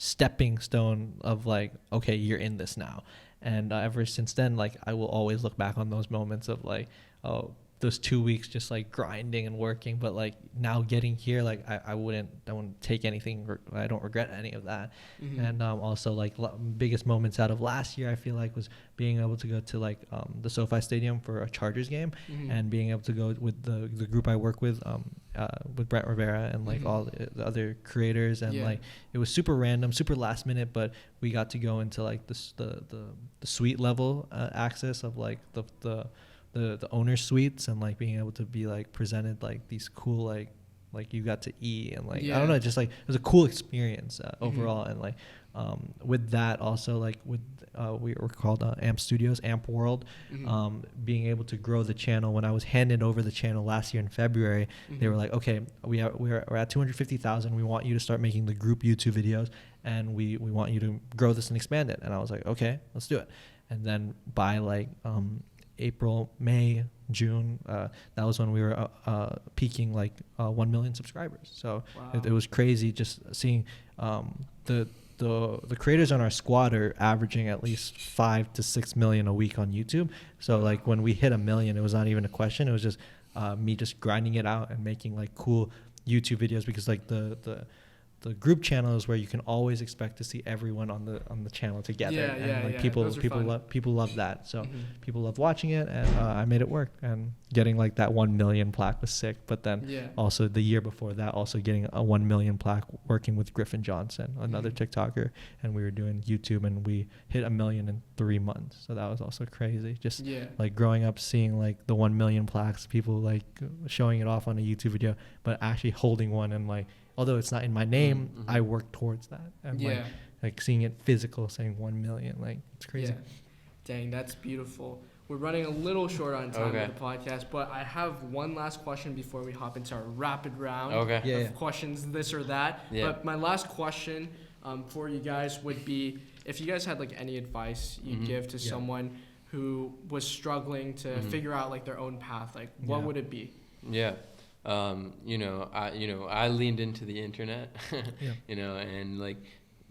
stepping stone of like, okay, you're in this now. And ever since then, like I will always look back on those moments of like, oh, those 2 weeks just like grinding and working, but like now getting here, like I wouldn't take anything. I don't regret any of that. And also like biggest moments out of last year, I feel like, was being able to go to like the SoFi Stadium for a Chargers game, and being able to go with the group I work with Brent Rivera and like all the other creators, and like it was super random, super last minute, but we got to go into like the suite level access of like the the owner suites and like being able to be like presented like these cool like you got to eat and like I don't know, just like it was a cool experience overall. And like with that also like with we were called Amp Studios, Amp World, being able to grow the channel. When I was handed over the channel last year in February, they were like, okay, we're at 250,000. We want you to start making the group YouTube videos, and we want you to grow this and expand it. And I was like, okay, let's do it. And then by like April, May, June, that was when we were peaking like 1 million subscribers. So it was crazy just seeing the creators on our squad are averaging at least 5 to 6 million a week on YouTube. So like when we hit 1 million, it was not even a question. It was just me just grinding it out and making like cool YouTube videos, because like the group channel is where you can always expect to see everyone on the channel together. And like people love that. So people love watching it, and I made it work. And getting like that 1 million plaque was sick. But then also the year before that, also getting a 1 million plaque working with Griffin Johnson, another TikToker, and we were doing YouTube, and we hit 1 million in 3 months. So that was also crazy. Just like growing up, seeing like the 1 million plaques, people like showing it off on a YouTube video, but actually holding one, and like, although it's not in my name, I work towards that. And like seeing it physical, saying 1 million, like it's crazy. Dang, that's beautiful. We're running a little short on time with the podcast, but I have one last question before we hop into our rapid round of questions, this or that. But my last question for you guys would be, if you guys had like any advice you'd give to someone who was struggling to figure out like their own path, like what would it be? I leaned into the internet, and like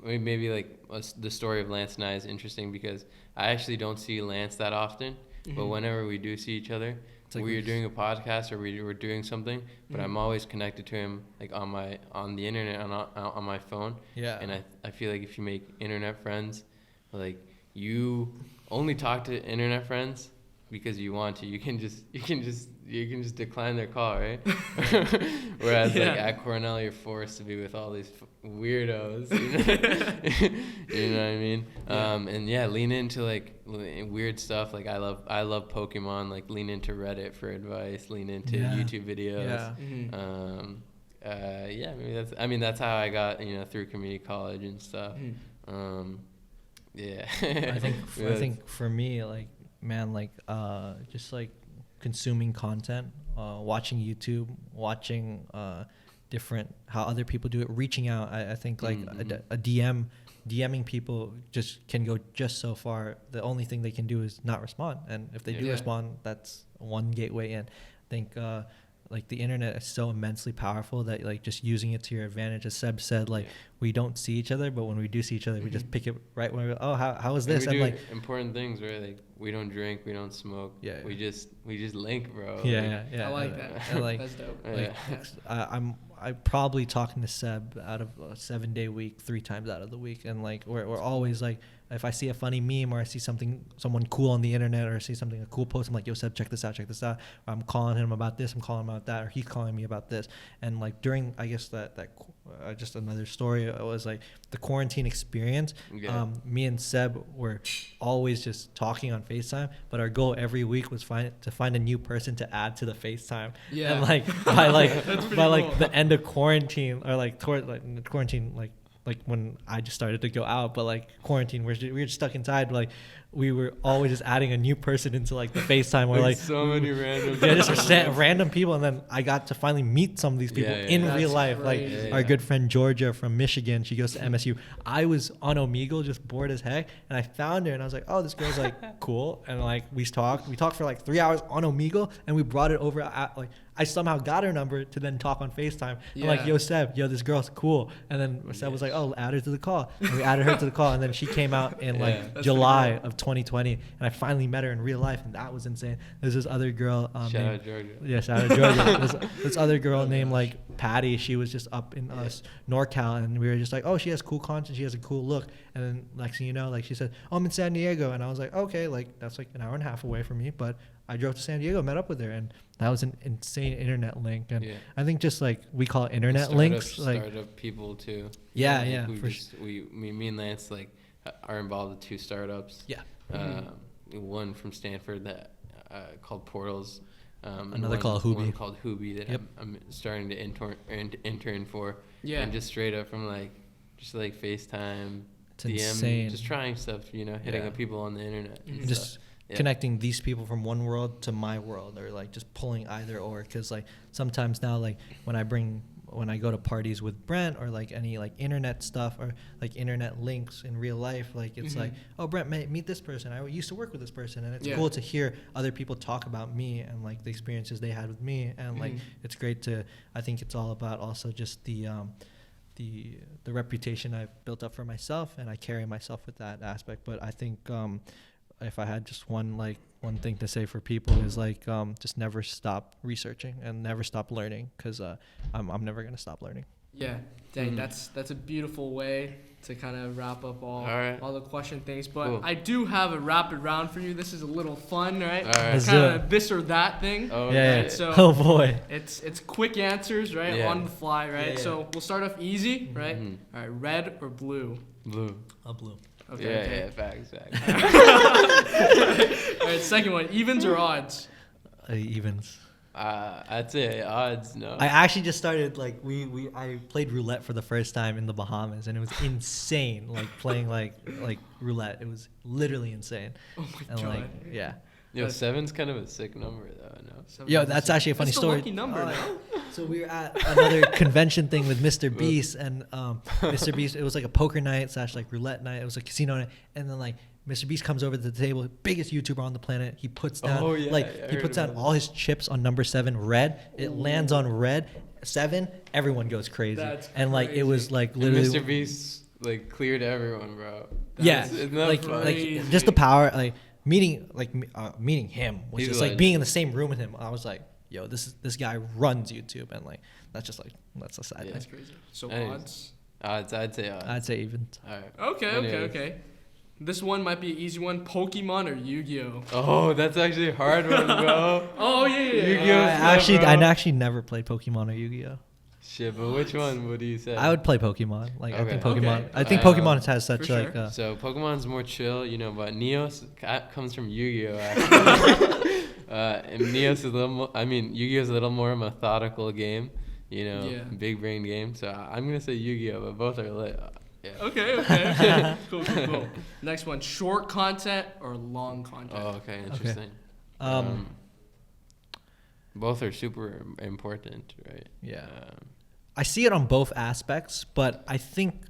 maybe like the story of Lance and I is interesting because I actually don't see Lance that often, but whenever we do see each other, like we are doing a podcast or we were doing something, but I'm always connected to him like on the internet on my phone. And I feel like if you make internet friends, like you only talk to internet friends because you want to. You can just decline their call, right? Whereas like at Cornell, you're forced to be with all these weirdos. You know what I mean? And lean into like weird stuff. Like I love Pokemon. Like lean into Reddit for advice. Lean into YouTube videos. Maybe that's how I got through community college and stuff. I think for me, like, man, like just like consuming content, watching YouTube, watching different how other people do it, reaching out. I think like a DMing people just can go just so far. The only thing they can do is not respond, and if they do respond, that's one gateway in. I think like the internet is so immensely powerful that like just using it to your advantage. As Seb said, like we don't see each other, but when we do see each other, we just pick it right when we go, oh, how is this? And we do like important things, right? Like we don't drink, we don't smoke. We just link, bro. I like that. Like, that's dope. Like, I probably talking to Seb out of a 7-day week 3 times out of the week, and like we're always like, if I see a funny meme or I see someone cool on the internet, or I see a cool post, I'm like, yo, Seb, check this out. Or I'm calling him about this, I'm calling him about that, or he's calling me about this. And like during, I guess that just another story, it was like the quarantine experience. Me and Seb were always just talking on FaceTime, but our goal every week was to find a new person to add to the FaceTime. And like by cool. The end of quarantine, or like toward like quarantine, like when I just started to go out, but like quarantine, we were just stuck inside. But like we were always just adding a new person into like the FaceTime, where like so many random just random people, and then I got to finally meet some of these people in real life. Crazy. Like our good friend Georgia from Michigan, she goes to MSU. I was on Omegle, just bored as heck, and I found her, and I was like, oh, this girl's like cool, and like we talked for like 3 hours on Omegle, and we brought it over at like. I somehow got her number to then talk on FaceTime. I'm like, yo, Seb, this girl's cool. And then Seb was like, oh, add her to the call. And we added her to the call. And then she came out in like July of 2020. And I finally met her in real life. And that was insane. There's this other girl. Shout out Georgia. Yeah, shout out Georgia. this other girl named like Patty. She was just up in NorCal. And we were just like, oh, she has cool content. She has a cool look. And then next thing you know, like she said, oh, I'm in San Diego. And I was like, okay, like that's like an hour and a half away from me. But I drove to San Diego, met up with her, and that was an insane internet link. And I think just like we call it internet links, like startup people too. Me and Lance like are involved with 2 startups. One from Stanford that called Portals. And Another called Hoobie. One called Hoobie that Yep. I'm starting to intern for. Yeah. And just straight up from just FaceTime, It's DM, insane. just trying stuff, hitting Yeah. up people on the internet. and Just stuff. Yeah. connecting these people from one world to my world, or like just pulling either or, because like sometimes now, like when I go to parties with Brent, or like any like internet stuff, or like internet links in real life, like it's like, oh, Brent, meet this person, I used to work with this person, and it's Yeah. cool to hear other people talk about me and like the experiences they had with me, and like it's great to, I think it's all about also just the reputation I've built up for myself, and I carry myself with that aspect. But I think if I had just one thing to say for people is like, just never stop researching and never stop learning, because I'm never gonna stop learning. Yeah, dang, that's a beautiful way to kind of wrap up all the question things. But Cool. I do have a rapid round for you. This is a little fun, right? All right. Let's Kind do of this or that thing. Oh, Yeah. Right, so Oh boy. it's quick answers, right? Yeah. On the fly, right? Yeah. So we'll start off easy, right? Mhm. All right, red or blue? Blue. Blue. Okay. Yeah, facts. All right, second one, evens or odds? Evens. I'd say odds, no. I actually just started I played roulette for the first time in the Bahamas, and it was insane. Like playing like roulette, it was literally insane. Oh my And god. like yeah. Yo, 7's kind of a sick number, though, no? Yo, that's actually a funny That's the story. lucky number, no? So we were at another convention thing with Mr. Beast, and Mr. Beast, it was like a poker night / like roulette night. It was a casino night, and then like Mr. Beast comes over to the table, biggest YouTuber on the planet. He puts down Oh, yeah, I he heard puts down about all his chips on number 7, red. It lands on red. 7, everyone goes crazy. That's and like it was like And literally Mr. Beast, cleared everyone, bro. yeah, Isn't that like funny? just the power, like meeting him was He's just like- like being in the same room with him. I was like, yo, this guy runs YouTube, and like that's a side Yeah. thing. That's crazy. So Anyways. odds? I'd say odds. I'd say even. All right. Okay. Anyways. This one might be an easy one. Pokemon or Yu-Gi-Oh? Oh, that's actually a hard one, bro. Oh yeah. Yu-Gi-Oh! I actually never played Pokemon or Yu-Gi-Oh. Shit, but which one would you say? I would play Pokemon. Like I think Okay. Pokemon. Okay. I think Um, Pokemon has such for like. sure. So Pokemon's more chill, but Neos comes from Yu-Gi-Oh! Actually. And Neos is a little more. I mean, Yu-Gi-Oh! Is a little more methodical game. Yeah. Big brain game. So I'm gonna say Yu-Gi-Oh! But both are lit. Yeah. Okay. Cool. Next one, short content or long content? Oh, okay. Interesting. Um, Both are super important, right? Yeah. I see it on both aspects, but I think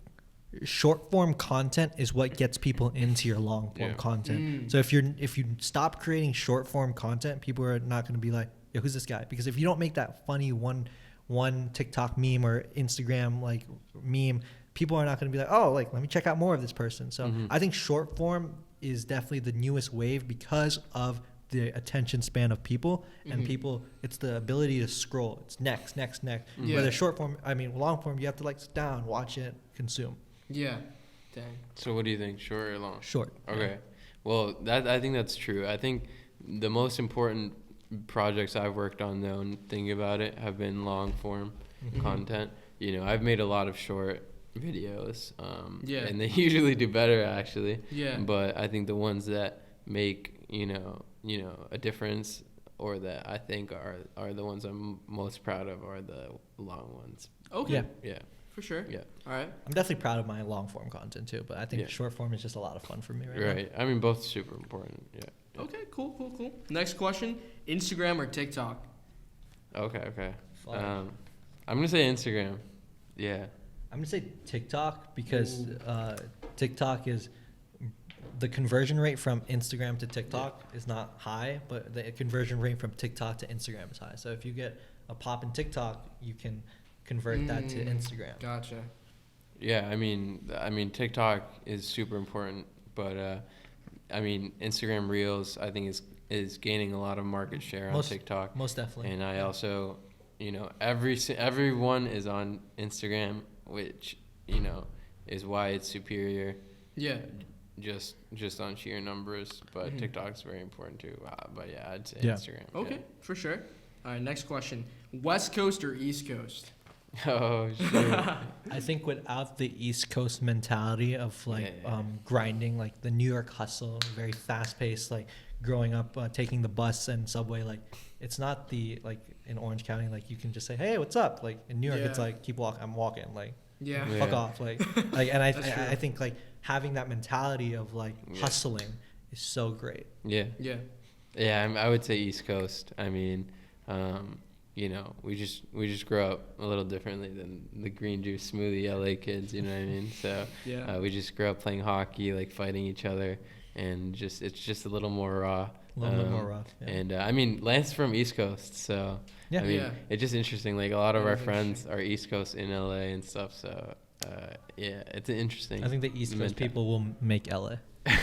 short form content is what gets people into your long form Yeah. content. So if you stop creating short form content, people are not going to be like, yo, who's this guy? Because if you don't make that funny one TikTok meme or Instagram like meme, people are not going to be like, oh, like let me check out more of this person. So I think short form is definitely the newest wave because of the attention span of people, and people, it's the ability to scroll. It's next. Yeah. Whether short form, long form, you have to like sit down, watch it, consume. Yeah. Dang. So what do you think, short or long? Short. Okay. Well, I think that's true. I think the most important projects I've worked on, though, and thinking about it, have been long form content. I've made a lot of short videos. Yeah. And they usually do better, actually. Yeah. But I think the ones that make a difference, or that I think are the ones I'm most proud of, are the long ones. Okay. Yeah. Yeah. For sure. Yeah. All right. I'm definitely proud of my long form content too, but I think Yeah. short form is just a lot of fun for me right, Right. I mean, both super important. Yeah. Okay. Cool. Next question: Instagram or TikTok? Okay. now. I'm gonna say Instagram. Yeah. I'm gonna say TikTok because TikTok is the conversion rate from Instagram to TikTok is not high, but the conversion rate from TikTok to Instagram is high. So if you get a pop in TikTok, you can convert that to Instagram. Gotcha. Yeah. I mean, TikTok is super important, but Instagram Reels I think is gaining a lot of market share on TikTok. Most definitely. And I also, everyone is on Instagram, which is why it's superior. Yeah. Just on sheer numbers, but TikTok's very important too. But yeah, I'd say Yeah. Instagram. Okay. For sure. All right. Next question: West Coast or East Coast? Yeah. Oh shit. I think without the East Coast mentality of Yeah. grinding, like the New York hustle, very fast paced, like growing up, taking the bus and subway, like it's not the like in Orange County, like you can just say, hey, what's up? Like in New York, it's like keep walking, I'm walking, like fuck off, like and I think like having that mentality of like hustling is so great. I would say East Coast. I mean, you know, we just grow up a little differently than the green juice smoothie LA kids, you know what I mean? So we just grew up playing hockey, like fighting each other, and it's just a little more raw. A little bit more raw. Yeah. And I mean, Lance from East Coast, so I mean, it's just interesting. Like a lot of our friends are East Coast in LA and stuff. So it's interesting. I think the East Coast people will make LA.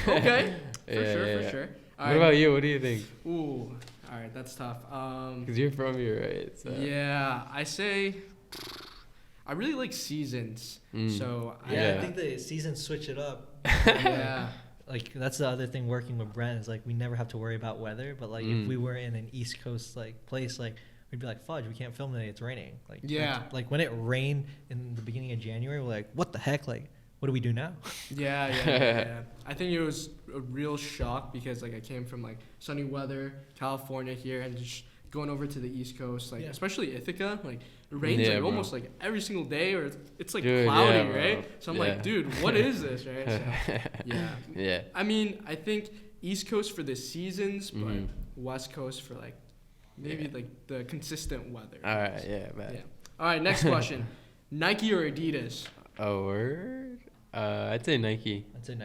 Okay, for sure. What about you? What do you think? Ooh, all right, that's tough. Because you're from here, right? So. Yeah, I say I really like seasons. So I think the seasons switch it up. Like that's the other thing working with Brent is like we never have to worry about weather, but like if we were in an East Coast like place, like we'd be like, fudge, we can't film today, it's raining. Like when it rained in the beginning of January, we're like, what the heck? Like what do we do now? Yeah. I think it was a real shock because like I came from like sunny weather, California here, and just going over to the East Coast, like especially Ithaca, like it rains like almost like every single day, or it's like cloudy, right? So I'm like, dude, what is this, right? So, I mean, I think East Coast for the seasons, but West Coast for like maybe like the consistent weather. All right, All right, next question: Nike or Adidas? Oh, word. I'd say Nike. I think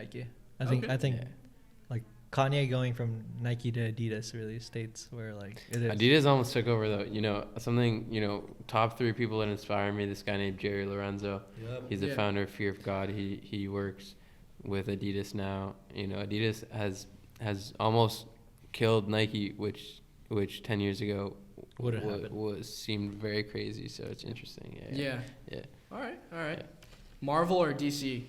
like Kanye going from Nike to Adidas really states where like it is. Adidas almost took over though. You know, top 3 people that inspire me. This guy named Jerry Lorenzo. He's the founder of Fear of God. He works with Adidas now. You know, Adidas has almost killed Nike, which 10 years ago seemed very crazy. So it's interesting. Yeah. All right. Marvel or DC?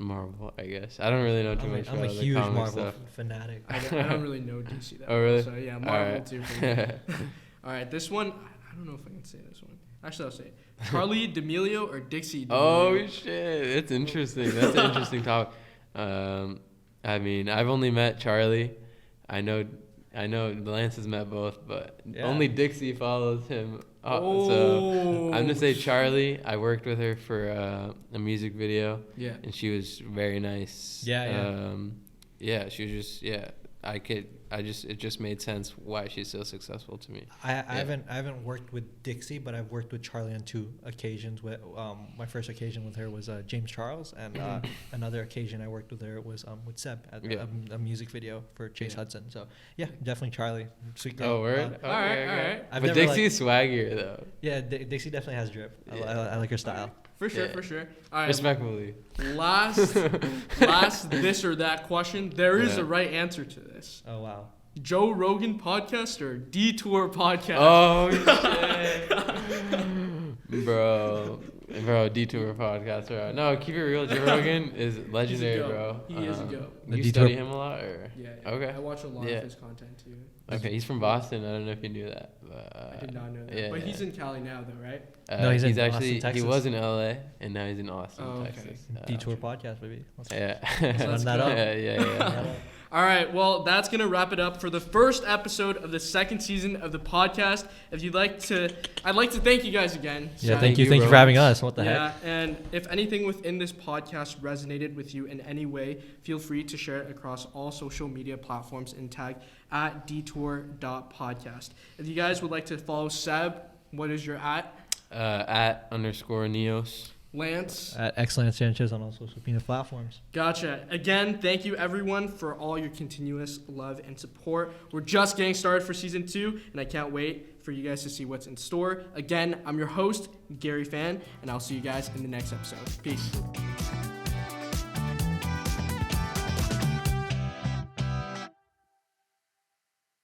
Marvel, I guess. I don't really know too much about the comic stuff. I'm a huge Marvel fanatic. I don't really know DC that Oh, really? So, yeah, Marvel too for me. All right, this one, I don't know if I can say this one. Actually, I'll say it. Charlie D'Amelio or Dixie D'Amelio? Oh, shit. It's interesting. That's an interesting topic. I mean, I've only met Charlie. I know Lance has met both, but only Dixie follows him. So I'm going to say Charlie. I worked with her for a music video. Yeah. And she was very nice. She was just, it just made sense why she's so successful to me. I haven't worked with Dixie, but I've worked with Charlie on 2 occasions. My first occasion with her was James Charles, and another occasion I worked with her was with Seb at a music video for Chase Hudson. So definitely Charlie. Sweet girl. Oh, word? All right. But Dixie's swaggier though. Yeah, Dixie definitely has drip. I like her style. For sure. All right. Respectfully. Last this or that question. There is a right answer to this. Oh, wow. Joe Rogan podcast or Detour podcast? Oh, shit. Bro, Detour podcast. Bro. No, keep it real. Joe Rogan is legendary, bro. He is a goat. You study him a lot? Or? Yeah. Okay. I watch a lot of his content, too. Okay, he's from Boston. I don't know if you knew that. But, I did not know that. But he's in Cali now, though, right? No, he's in actually Austin, Texas. He was in LA, and now he's in Austin, Texas. Detour podcast, baby. Let's run that up. Yeah. All right, well, that's going to wrap it up for the first episode of the second season of the podcast. I'd like to thank you guys again. Yeah, thank you for having us. What the heck? Yeah, and if anything within this podcast resonated with you in any way, feel free to share it across all social media platforms and tag at detour.podcast. If you guys would like to follow Seb, what is your at? @_Neos. Lance. At Excellence Sanchez on all social media platforms. Gotcha. Again, thank you everyone for all your continuous love and support. We're just getting started for season 2, and I can't wait for you guys to see what's in store. Again, I'm your host, Gary Fan, and I'll see you guys in the next episode. Peace.